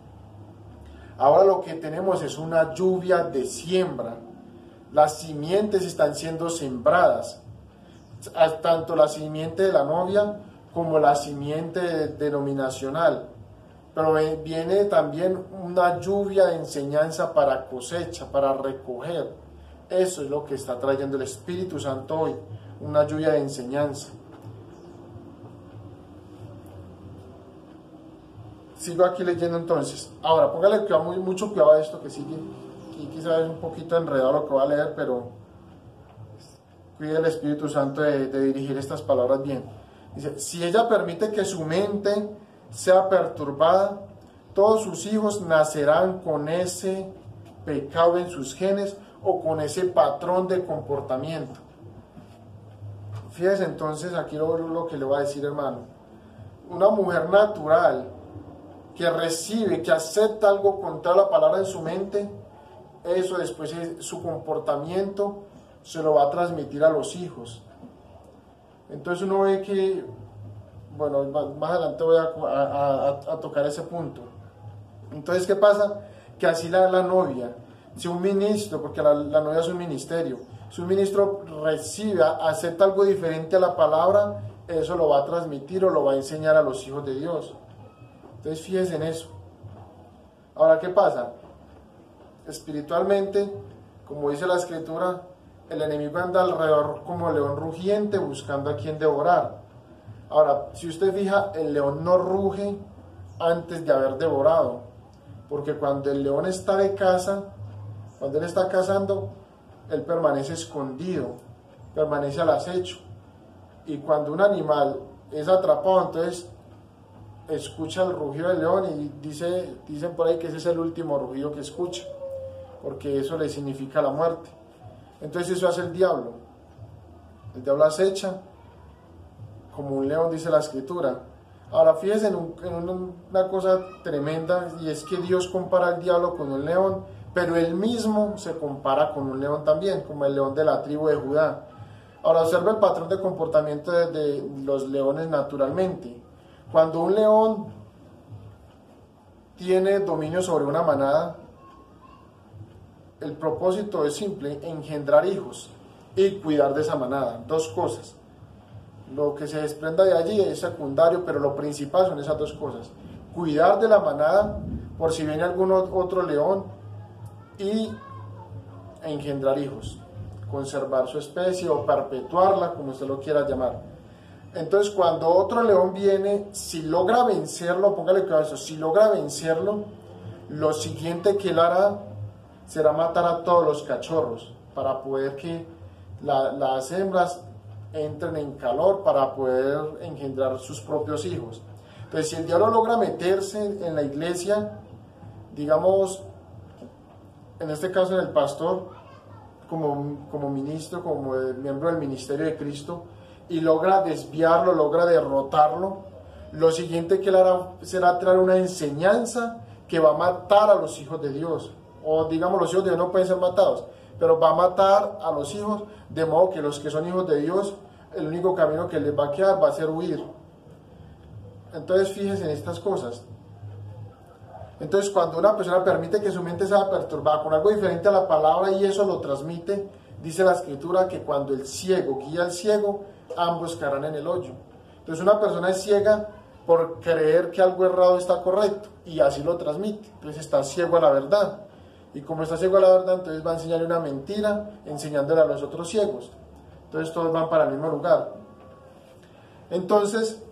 ahora lo que tenemos es una lluvia de siembra, las simientes están siendo sembradas, tanto la simiente de la novia como la simiente denominacional, pero viene también una lluvia de enseñanza para cosecha, para recoger. Eso es lo que está trayendo el Espíritu Santo hoy, una lluvia de enseñanza. Sigo aquí leyendo entonces. Ahora, póngale mucho cuidado a esto que sigue, y quizás es un poquito enredado lo que voy a leer, pero cuide el Espíritu Santo de dirigir estas palabras bien. Dice, si ella permite que su mente sea perturbada, todos sus hijos nacerán con ese pecado en sus genes o con ese patrón de comportamiento. Fíjese entonces aquí lo que le voy a decir, hermano. Una mujer natural que recibe, que acepta algo contra la palabra en su mente, eso después su comportamiento se lo va a transmitir a los hijos. Entonces uno ve que, bueno, más adelante voy a tocar ese punto. Entonces, ¿qué pasa? Que así la novia, si un ministro, porque la novia es un ministerio, si un ministro recibe, acepta algo diferente a la palabra, eso lo va a transmitir o lo va a enseñar a los hijos de Dios. Entonces fíjense en eso. Ahora, ¿qué pasa? Espiritualmente, como dice la Escritura, el enemigo anda alrededor como león rugiente buscando a quien devorar. Ahora, si usted fija, el león no ruge antes de haber devorado, porque cuando el león está de caza, cuando él está cazando, él permanece escondido, permanece al acecho. Y cuando un animal es atrapado, entonces escucha el rugido del león y dicen por ahí que ese es el último rugido que escucha, porque eso le significa la muerte. Entonces eso hace el diablo. El diablo acecha como un león, dice la escritura. Ahora fíjense en una cosa tremenda, y es que Dios compara al diablo con un león, pero él mismo se compara con un león también, como el león de la tribu de Judá. Ahora observa el patrón de comportamiento de los leones naturalmente. Cuando un león tiene dominio sobre una manada, el propósito es simple: engendrar hijos y cuidar de esa manada. Dos cosas. Lo que se desprenda de allí es secundario, pero lo principal son esas dos cosas: cuidar de la manada por si viene algún otro león, y engendrar hijos, conservar su especie o perpetuarla, como usted lo quiera llamar. Entonces, cuando otro león viene, si logra vencerlo, póngale cuidado a eso, si logra vencerlo, lo siguiente que él hará será matar a todos los cachorros, para poder que las hembras entren en calor, para poder engendrar sus propios hijos. Entonces, si el diablo logra meterse en la iglesia, digamos, en este caso en el pastor, como ministro, como miembro del ministerio de Cristo, y logra desviarlo, logra derrotarlo, lo siguiente que él hará será traer una enseñanza que va a matar a los hijos de Dios. O digamos, los hijos de Dios no pueden ser matados, pero va a matar a los hijos, de modo que los que son hijos de Dios, el único camino que les va a quedar va a ser huir. Entonces fíjense en estas cosas. Entonces, cuando una persona permite que su mente sea perturbada con algo diferente a la palabra y eso lo transmite, dice la escritura que cuando el ciego guía al ciego, ambos caerán en el hoyo. Entonces, una persona es ciega por creer que algo errado está correcto, y así lo transmite. Entonces está ciego a la verdad, y como está ciego a la verdad, entonces va a enseñarle una mentira, enseñándole a los otros ciegos. Entonces todos van para el mismo lugar. Entonces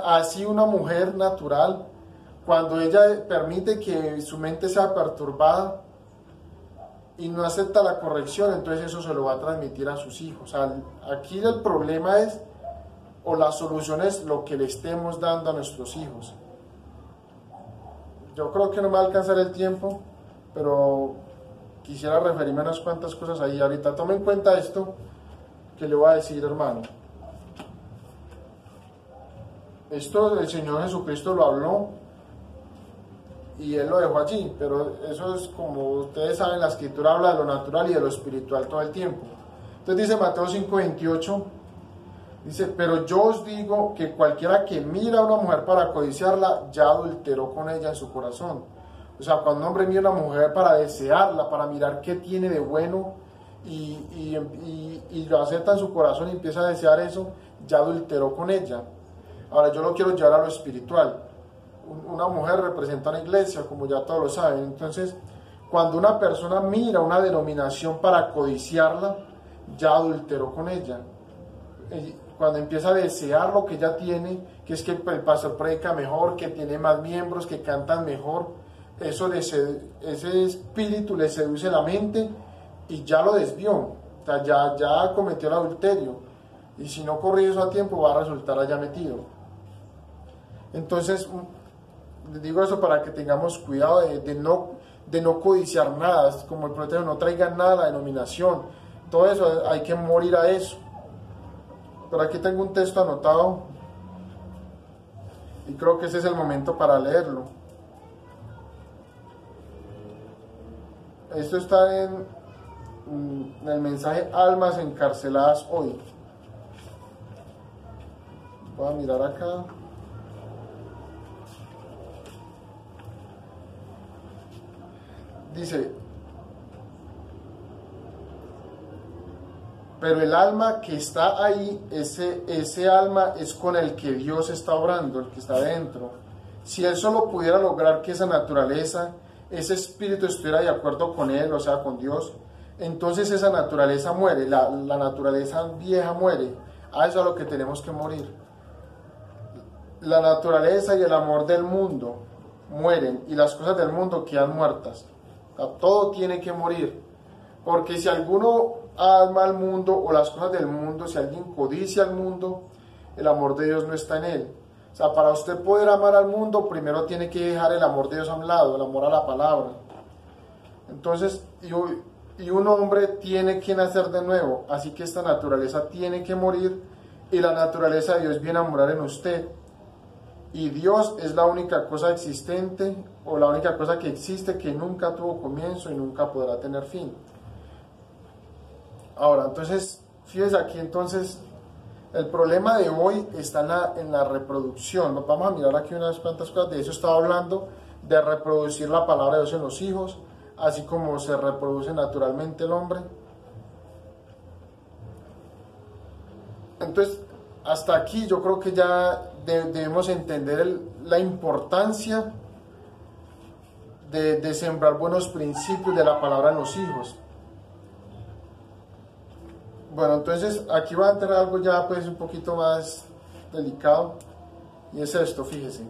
así una mujer natural, cuando ella permite que su mente sea perturbada y no acepta la corrección, entonces eso se lo va a transmitir a sus hijos. Aquí el problema es, o la solución es, lo que le estemos dando a nuestros hijos. Yo creo que no me va a alcanzar el tiempo, pero quisiera referirme a unas cuantas cosas ahí. Ahorita tome en cuenta esto que le voy a decir, hermano. Esto el Señor Jesucristo lo habló y Él lo dejó allí, pero eso es, como ustedes saben, la escritura habla de lo natural y de lo espiritual todo el tiempo. Entonces dice Mateo 5:28, dice: pero yo os digo que cualquiera que mira a una mujer para codiciarla, ya adulteró con ella en su corazón. O sea, cuando un hombre mira a una mujer para desearla, para mirar qué tiene de bueno y lo acepta en su corazón y empieza a desear eso, ya adulteró con ella. Ahora yo lo quiero llevar a lo espiritual. Una mujer representa una iglesia, como ya todos lo saben. Entonces, cuando una persona mira una denominación para codiciarla, ya adulteró con ella. Cuando empieza a desear lo que ella tiene, que es que el pastor predica mejor, que tiene más miembros, que cantan mejor, ese espíritu le seduce la mente y ya lo desvió. O sea, ya cometió el adulterio. Y si no corrige eso a tiempo, va a resultar allá metido. Entonces, les digo eso para que tengamos cuidado de no codiciar nada, como el profeta, no traigan nada a la denominación. Todo eso, hay que morir a eso. Pero aquí tengo un texto anotado y creo que ese es el momento para leerlo. Esto está en el mensaje Almas Encarceladas Hoy. Voy a mirar acá. Dice: pero el alma que está ahí, ese alma es con el que Dios está obrando, el que está dentro. Si Él solo pudiera lograr que esa naturaleza, ese espíritu estuviera de acuerdo con Él, o sea, con Dios, entonces esa naturaleza muere, la naturaleza vieja muere. A eso es a lo que tenemos que morir. La naturaleza y el amor del mundo mueren y las cosas del mundo quedan muertas. O sea, todo tiene que morir. Porque si alguno ama al mundo o las cosas del mundo, si alguien codicia al mundo, el amor de Dios no está en él. O sea, para usted poder amar al mundo, primero tiene que dejar el amor de Dios a un lado, el amor a la palabra. Entonces, y un hombre tiene que nacer de nuevo, así que esta naturaleza tiene que morir y la naturaleza de Dios viene a morar en usted. Y Dios es la única cosa existente o la única cosa que existe que nunca tuvo comienzo y nunca podrá tener fin. Ahora, entonces, fíjese aquí, entonces, el problema de hoy está en la reproducción. Nos vamos a mirar aquí unas cuantas cosas. De eso estaba hablando, de reproducir la palabra de Dios en los hijos, así como se reproduce naturalmente el hombre. Entonces, hasta aquí yo creo que ya debemos entender la importancia de sembrar buenos principios de la palabra en los hijos. Bueno, entonces aquí va a entrar algo ya pues un poquito más delicado, y es esto, fíjese.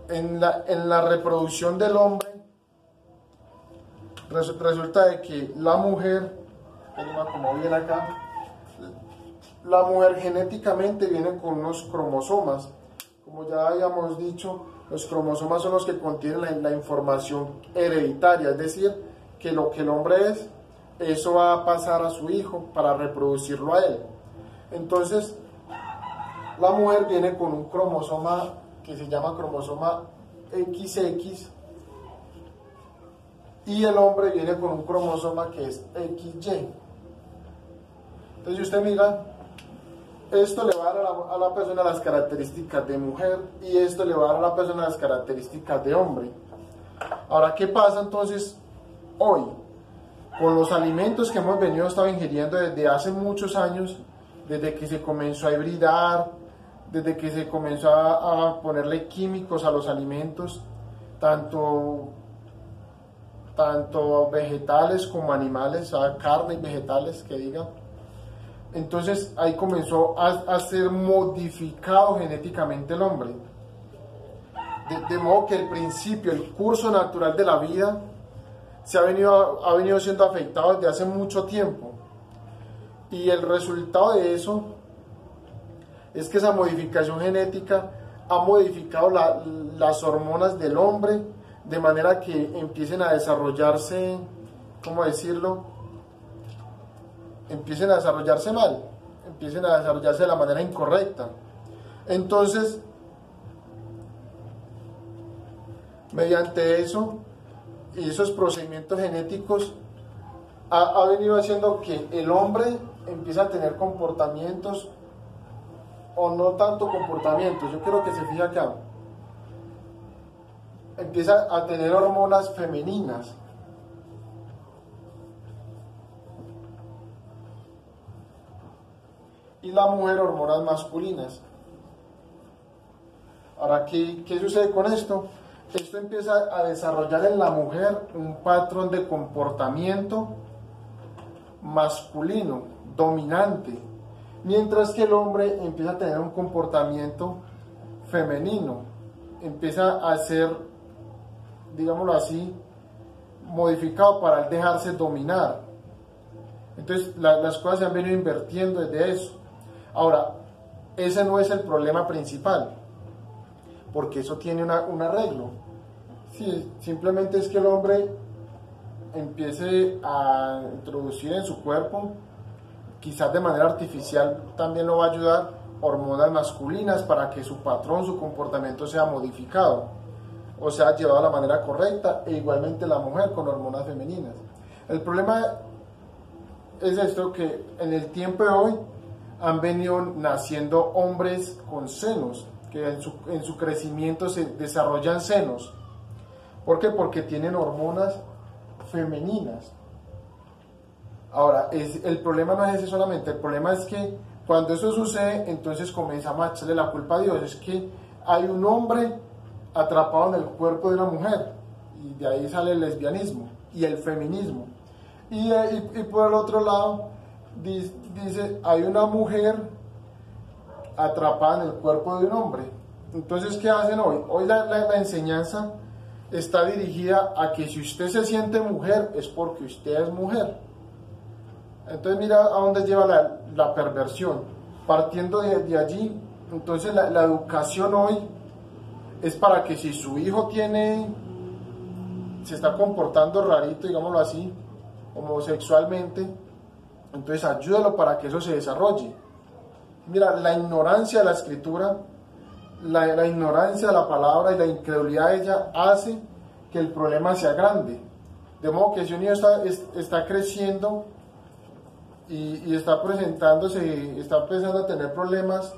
En la reproducción del hombre, resulta de que la mujer, como viene acá, la mujer genéticamente viene con unos cromosomas. Como ya habíamos dicho, los cromosomas son los que contienen la información hereditaria, es decir, que lo que el hombre es, eso va a pasar a su hijo para reproducirlo a él. Entonces, la mujer viene con un cromosoma que se llama cromosoma XX y el hombre viene con un cromosoma que es XY. Entonces, si usted mira, esto le va a dar a la persona las características de mujer y esto le va a dar a la persona las características de hombre. Ahora, ¿qué pasa entonces hoy? Con los alimentos que hemos venido ingiriendo desde hace muchos años, desde que se comenzó a hibridar, desde que se comenzó a ponerle químicos a los alimentos, tanto vegetales como animales, carne y vegetales, que diga. Entonces ahí comenzó a ser modificado genéticamente el hombre. De modo que el principio, el curso natural de la vida, ha venido siendo afectado desde hace mucho tiempo. Y el resultado de eso es que esa modificación genética ha modificado las hormonas del hombre de manera que empiecen a desarrollarse, ¿cómo decirlo? Empiecen a desarrollarse mal, empiecen a desarrollarse de la manera incorrecta. Entonces, mediante eso y esos procedimientos genéticos ha venido haciendo que el hombre empiece a tener comportamientos, o no tanto comportamientos, yo quiero que se fije acá, empieza a tener hormonas femeninas. Y la mujer hormonas masculinas. Ahora, ¿qué sucede con esto? Esto empieza a desarrollar en la mujer un patrón de comportamiento masculino, dominante, mientras que el hombre empieza a tener un comportamiento femenino, empieza a ser, digámoslo así, modificado para dejarse dominar. Entonces las cosas se han venido invirtiendo desde eso. Ahora, ese no es el problema principal, porque eso tiene un arreglo. Sí, simplemente es que el hombre empiece a introducir en su cuerpo, quizás de manera artificial también lo va a ayudar, hormonas masculinas para que su patrón, su comportamiento sea modificado, o sea, llevado a la manera correcta, e igualmente la mujer con hormonas femeninas. El problema es esto, que en el tiempo de hoy han venido naciendo hombres con senos, que en su crecimiento se desarrollan senos. ¿Por qué? Porque tienen hormonas femeninas. Ahora, el problema no es ese solamente, el problema es que cuando eso sucede, entonces comenzamos a echarle la culpa a Dios. Es que hay un hombre atrapado en el cuerpo de una mujer, y de ahí sale el lesbianismo y el feminismo. Y por el otro lado, dice, hay una mujer atrapada en el cuerpo de un hombre. Entonces, ¿qué hacen hoy? Hoy la enseñanza está dirigida a que si usted se siente mujer es porque usted es mujer. Entonces mira a dónde lleva la perversión. Partiendo de allí, entonces la educación hoy es para que si su hijo se está comportando rarito, digámoslo así, homosexualmente, entonces ayúdalo para que eso se desarrolle. Mira, la ignorancia de la escritura, la ignorancia de la palabra y la incredulidad de ella hace que el problema sea grande. De modo que si un niño está creciendo y está presentándose, está empezando a tener problemas,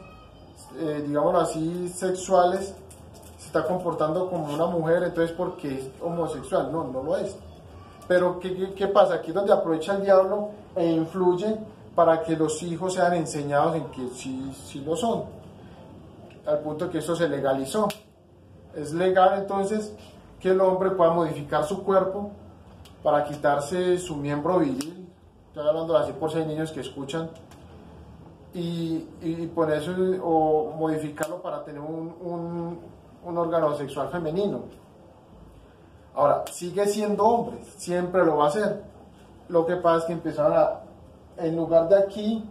digámoslo así, sexuales, se está comportando como una mujer, entonces porque es homosexual. No, no lo es. Pero ¿qué pasa? Aquí es donde aprovecha el diablo e influye para que los hijos sean enseñados en que sí lo son, al punto que esto se legalizó. Es legal entonces que el hombre pueda modificar su cuerpo para quitarse su miembro viril, estoy hablando así por si hay niños que escuchan, y ponerse o modificarlo para tener un órgano sexual femenino. Ahora, sigue siendo hombre, siempre lo va a hacer. Lo que pasa es que empezaron en lugar de aquí,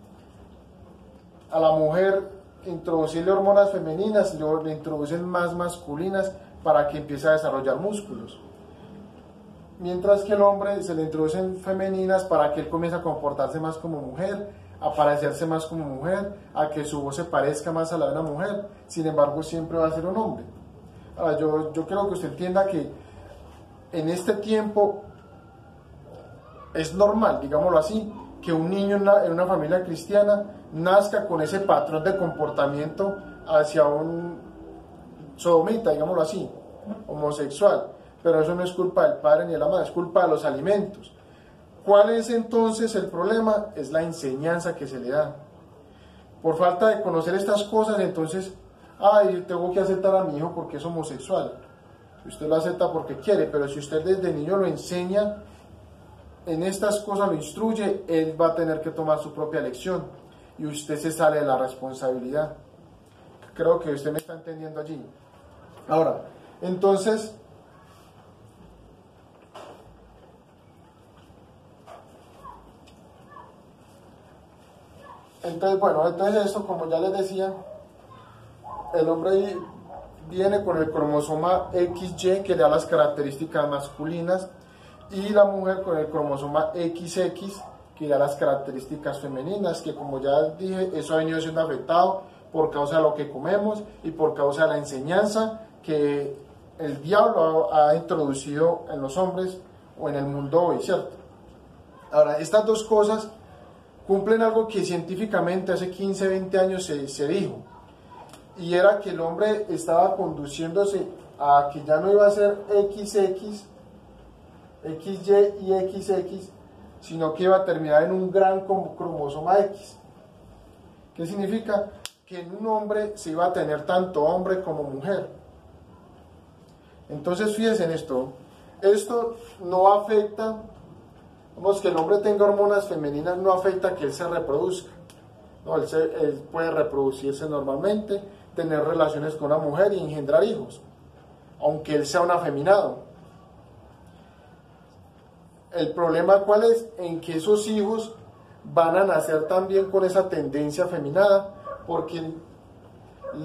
a la mujer introducirle hormonas femeninas, le introducen más masculinas para que empiece a desarrollar músculos. Mientras que el hombre se le introducen femeninas para que él comience a comportarse más como mujer, a parecerse más como mujer, a que su voz se parezca más a la de una mujer. Sin embargo, siempre va a ser un hombre. Ahora, yo creo que usted entienda que en este tiempo es normal, digámoslo así, que un niño en una familia cristiana nazca con ese patrón de comportamiento hacia un sodomita, digámoslo así, homosexual. Pero eso no es culpa del padre ni de la madre, es culpa de los alimentos. ¿Cuál es entonces el problema? Es la enseñanza que se le da. Por falta de conocer estas cosas, entonces, tengo que aceptar a mi hijo porque es homosexual. Usted lo acepta porque quiere, pero si usted desde niño lo enseña en estas cosas, lo instruye, él va a tener que tomar su propia lección y usted se sale de la responsabilidad. Creo que usted me está entendiendo allí. Ahora, entonces, entonces esto, como ya les decía, el hombre viene con el cromosoma XY que le da las características masculinas y la mujer con el cromosoma XX que da las características femeninas, que como ya dije, eso ha venido siendo afectado por causa de lo que comemos y por causa de la enseñanza que el diablo ha introducido en los hombres o en el mundo hoy, ¿cierto? Ahora, estas dos cosas cumplen algo que científicamente hace 15, 20 años se dijo, y era que el hombre estaba conduciéndose a que ya no iba a ser XX, XY y XX, sino que iba a terminar en un gran cromosoma X. ¿Qué significa? Que en un hombre se iba a tener tanto hombre como mujer. Entonces fíjense en esto no afecta, vamos, que el hombre tenga hormonas femeninas no afecta que él se reproduzca. No, él puede reproducirse normalmente, tener relaciones con una mujer y engendrar hijos, aunque él sea un afeminado. El problema, ¿cuál es? En que esos hijos van a nacer también con esa tendencia afeminada, porque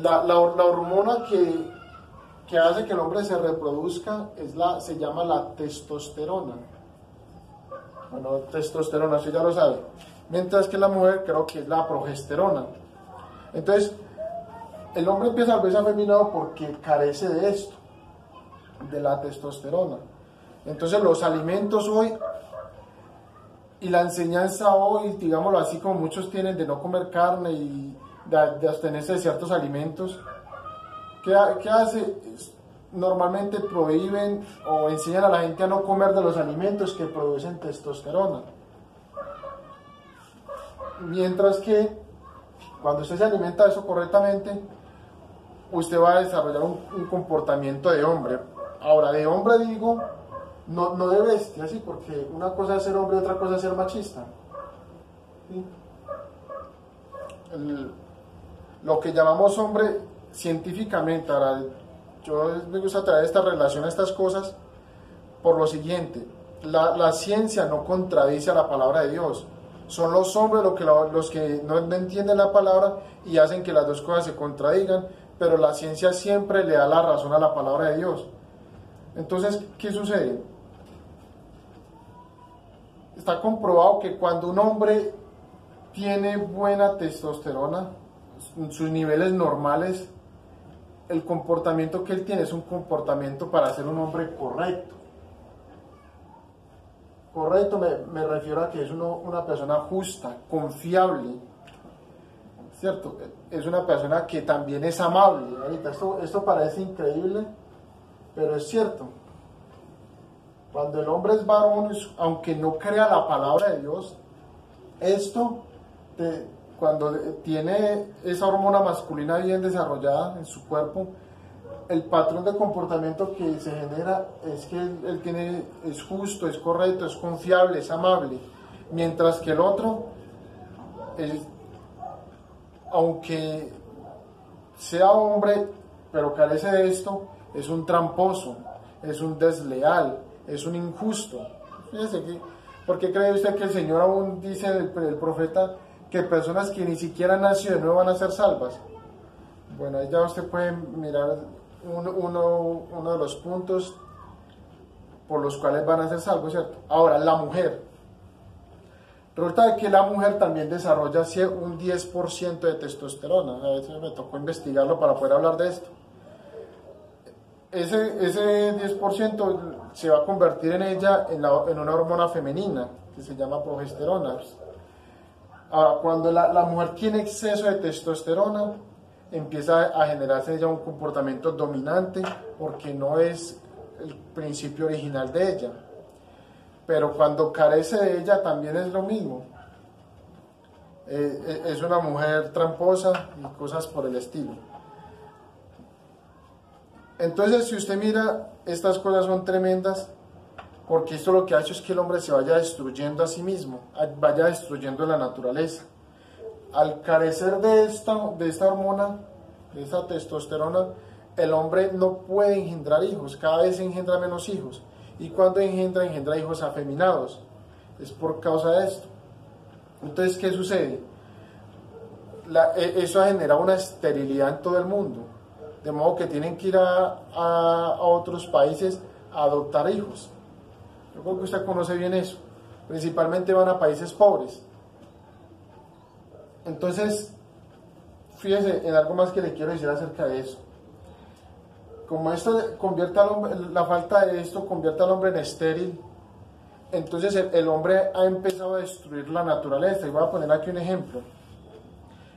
la hormona que hace que el hombre se reproduzca se llama la testosterona. Bueno, testosterona, eso ya lo sabe. Mientras que la mujer creo que es la progesterona. Entonces, el hombre empieza a volverse afeminado porque carece de esto, de la testosterona. Entonces los alimentos hoy y la enseñanza hoy, digámoslo así, como muchos tienen de no comer carne y de abstenerse de ciertos alimentos, ¿qué hace? Normalmente prohíben o enseñan a la gente a no comer de los alimentos que producen testosterona. Mientras que cuando usted se alimenta de eso correctamente, usted va a desarrollar un comportamiento de hombre. Ahora, de hombre digo, no de bestia, ¿sí? Porque una cosa es ser hombre y otra cosa es ser machista. ¿Sí? lo que llamamos hombre científicamente. Ahora, yo me gusta traer esta relación a estas cosas por lo siguiente: la ciencia no contradice a la palabra de Dios. Son los hombres los que no entienden la palabra y hacen que las dos cosas se contradigan, pero la ciencia siempre le da la razón a la palabra de Dios. Entonces, ¿qué sucede? Está comprobado que cuando un hombre tiene buena testosterona, sus niveles normales, el comportamiento que él tiene es un comportamiento para ser un hombre correcto. Correcto me refiero a que es una persona justa, confiable, ¿cierto? Es una persona que también es amable. Ahorita esto parece increíble, pero es cierto. Cuando el hombre es varón, aunque no crea la palabra de Dios, cuando tiene esa hormona masculina bien desarrollada en su cuerpo, el patrón de comportamiento que se genera es que él es justo, es correcto, es confiable, es amable, mientras que el otro, aunque sea hombre, pero carece de esto, es un tramposo, es un desleal, es un injusto. Fíjese ¿por qué cree usted que el Señor aún dice el profeta que personas que ni siquiera han nacido de nuevo van a ser salvas? Bueno, ahí ya usted puede mirar uno de los puntos por los cuales van a ser salvos, ¿cierto? Ahora, la mujer. Resulta que la mujer también desarrolla un 10% de testosterona. A veces me tocó investigarlo para poder hablar de esto. Ese 10% se va a convertir en ella en una hormona femenina que se llama progesterona. Ahora, cuando la mujer tiene exceso de testosterona, empieza a generarse ella un comportamiento dominante porque no es el principio original de ella. Pero cuando carece de ella también es lo mismo. Es una mujer tramposa y cosas por el estilo. Entonces, si usted mira, estas cosas son tremendas, porque esto lo que ha hecho es que el hombre se vaya destruyendo a sí mismo, vaya destruyendo la naturaleza. Al carecer de esta hormona, de esta testosterona, el hombre no puede engendrar hijos, cada vez engendra menos hijos, y cuando engendra hijos afeminados. Es por causa de esto. Entonces, ¿qué sucede? Eso ha generado una esterilidad en todo el mundo, de modo que tienen que ir a otros países a adoptar hijos. Yo creo que usted conoce bien eso. Principalmente van a países pobres. Entonces, fíjese en algo más que le quiero decir acerca de eso. Como esto convierte al hombre, la falta de esto convierte al hombre en estéril, entonces el hombre ha empezado a destruir la naturaleza. Y voy a poner aquí un ejemplo.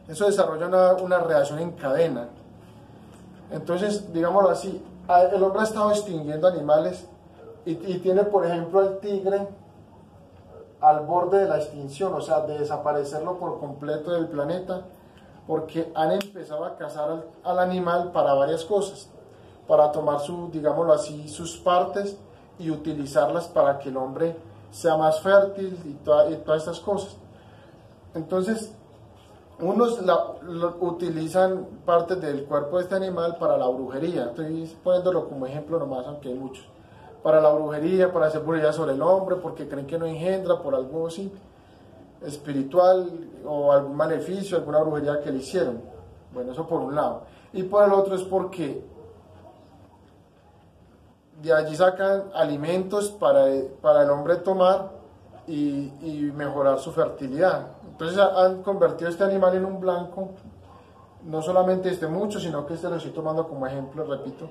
Eso desarrolla una reacción en cadena. Entonces, digámoslo así, el hombre ha estado extinguiendo animales y tiene, por ejemplo, el tigre al borde de la extinción, o sea, de desaparecerlo por completo del planeta, porque han empezado a cazar al animal para varias cosas, para tomar digámoslo así, sus partes y utilizarlas para que el hombre sea más fértil y todas estas cosas. Entonces, unos utilizan partes del cuerpo de este animal para la brujería. Estoy poniéndolo como ejemplo nomás, aunque hay muchos. Para la brujería, para hacer brujería sobre el hombre, porque creen que no engendra, por algo así espiritual o algún maleficio, alguna brujería que le hicieron. Bueno, eso por un lado. Y por el otro es porque de allí sacan alimentos para el hombre tomar y mejorar su fertilidad. Entonces han convertido este animal en un blanco, no solamente mucho, sino que lo estoy tomando como ejemplo, repito,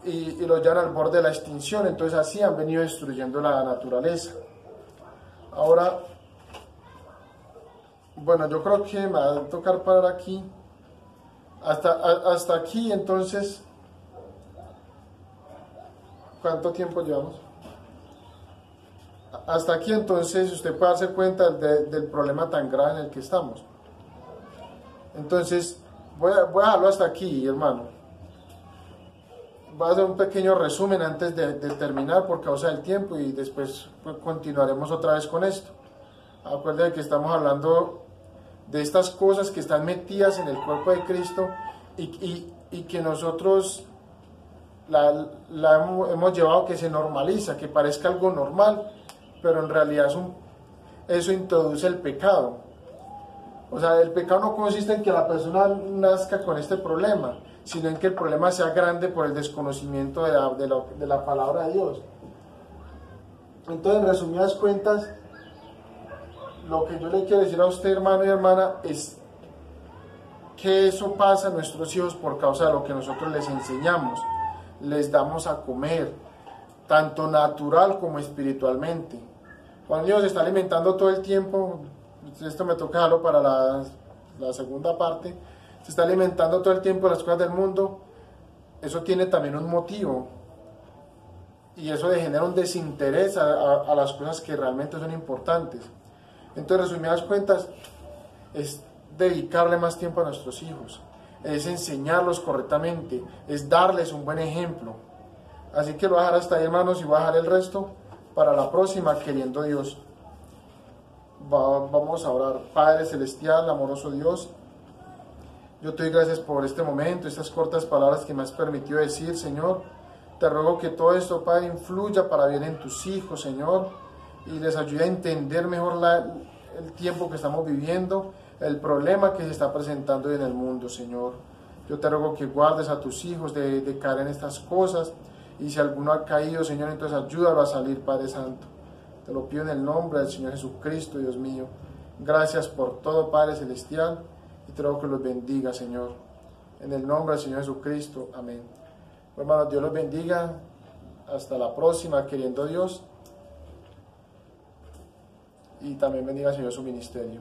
y lo llevan al borde de la extinción. Entonces así han venido destruyendo la naturaleza. Ahora, bueno, yo creo que me va a tocar parar aquí, hasta aquí. Entonces, ¿cuánto tiempo llevamos? Hasta aquí. Entonces usted puede darse cuenta del problema tan grave en el que estamos. Entonces voy a dejarlo hasta aquí, hermano. Voy a hacer un pequeño resumen antes de terminar por causa del tiempo, y después continuaremos otra vez con esto. Acuérdense que estamos hablando de estas cosas que están metidas en el cuerpo de Cristo y que nosotros hemos llevado que se normaliza, que parezca algo normal, pero en realidad eso introduce el pecado. O sea, el pecado no consiste en que la persona nazca con este problema, sino en que el problema sea grande por el desconocimiento de la palabra de Dios. Entonces, en resumidas cuentas, lo que yo le quiero decir a usted, hermano y hermana, es que eso pasa a nuestros hijos por causa de lo que nosotros les enseñamos, les damos a comer, tanto natural como espiritualmente. Cuando Dios se está alimentando todo el tiempo, esto me toca dejarlo para la segunda parte, se está alimentando todo el tiempo de las cosas del mundo, eso tiene también un motivo, y eso le genera un desinterés a las cosas que realmente son importantes. Entonces, resumidas cuentas, es dedicarle más tiempo a nuestros hijos, es enseñarlos correctamente, es darles un buen ejemplo. Así que lo voy a dejar hasta ahí, hermanos, y voy a dejar el resto para la próxima, queriendo Dios. Vamos a orar. Padre Celestial, amoroso Dios, yo te doy gracias por este momento, estas cortas palabras que me has permitido decir, Señor. Te ruego que todo esto, Padre, influya para bien en tus hijos, Señor, y les ayude a entender mejor el tiempo que estamos viviendo, el problema que se está presentando en el mundo, Señor. Yo te ruego que guardes a tus hijos de caer en estas cosas, y si alguno ha caído, Señor, entonces ayúdalo a salir, Padre Santo. Te lo pido en el nombre del Señor Jesucristo, Dios mío. Gracias por todo, Padre Celestial, y te ruego que los bendiga, Señor. En el nombre del Señor Jesucristo, amén. Bueno, hermanos, Dios los bendiga. Hasta la próxima, queriendo Dios. Y también bendiga, Señor, su ministerio.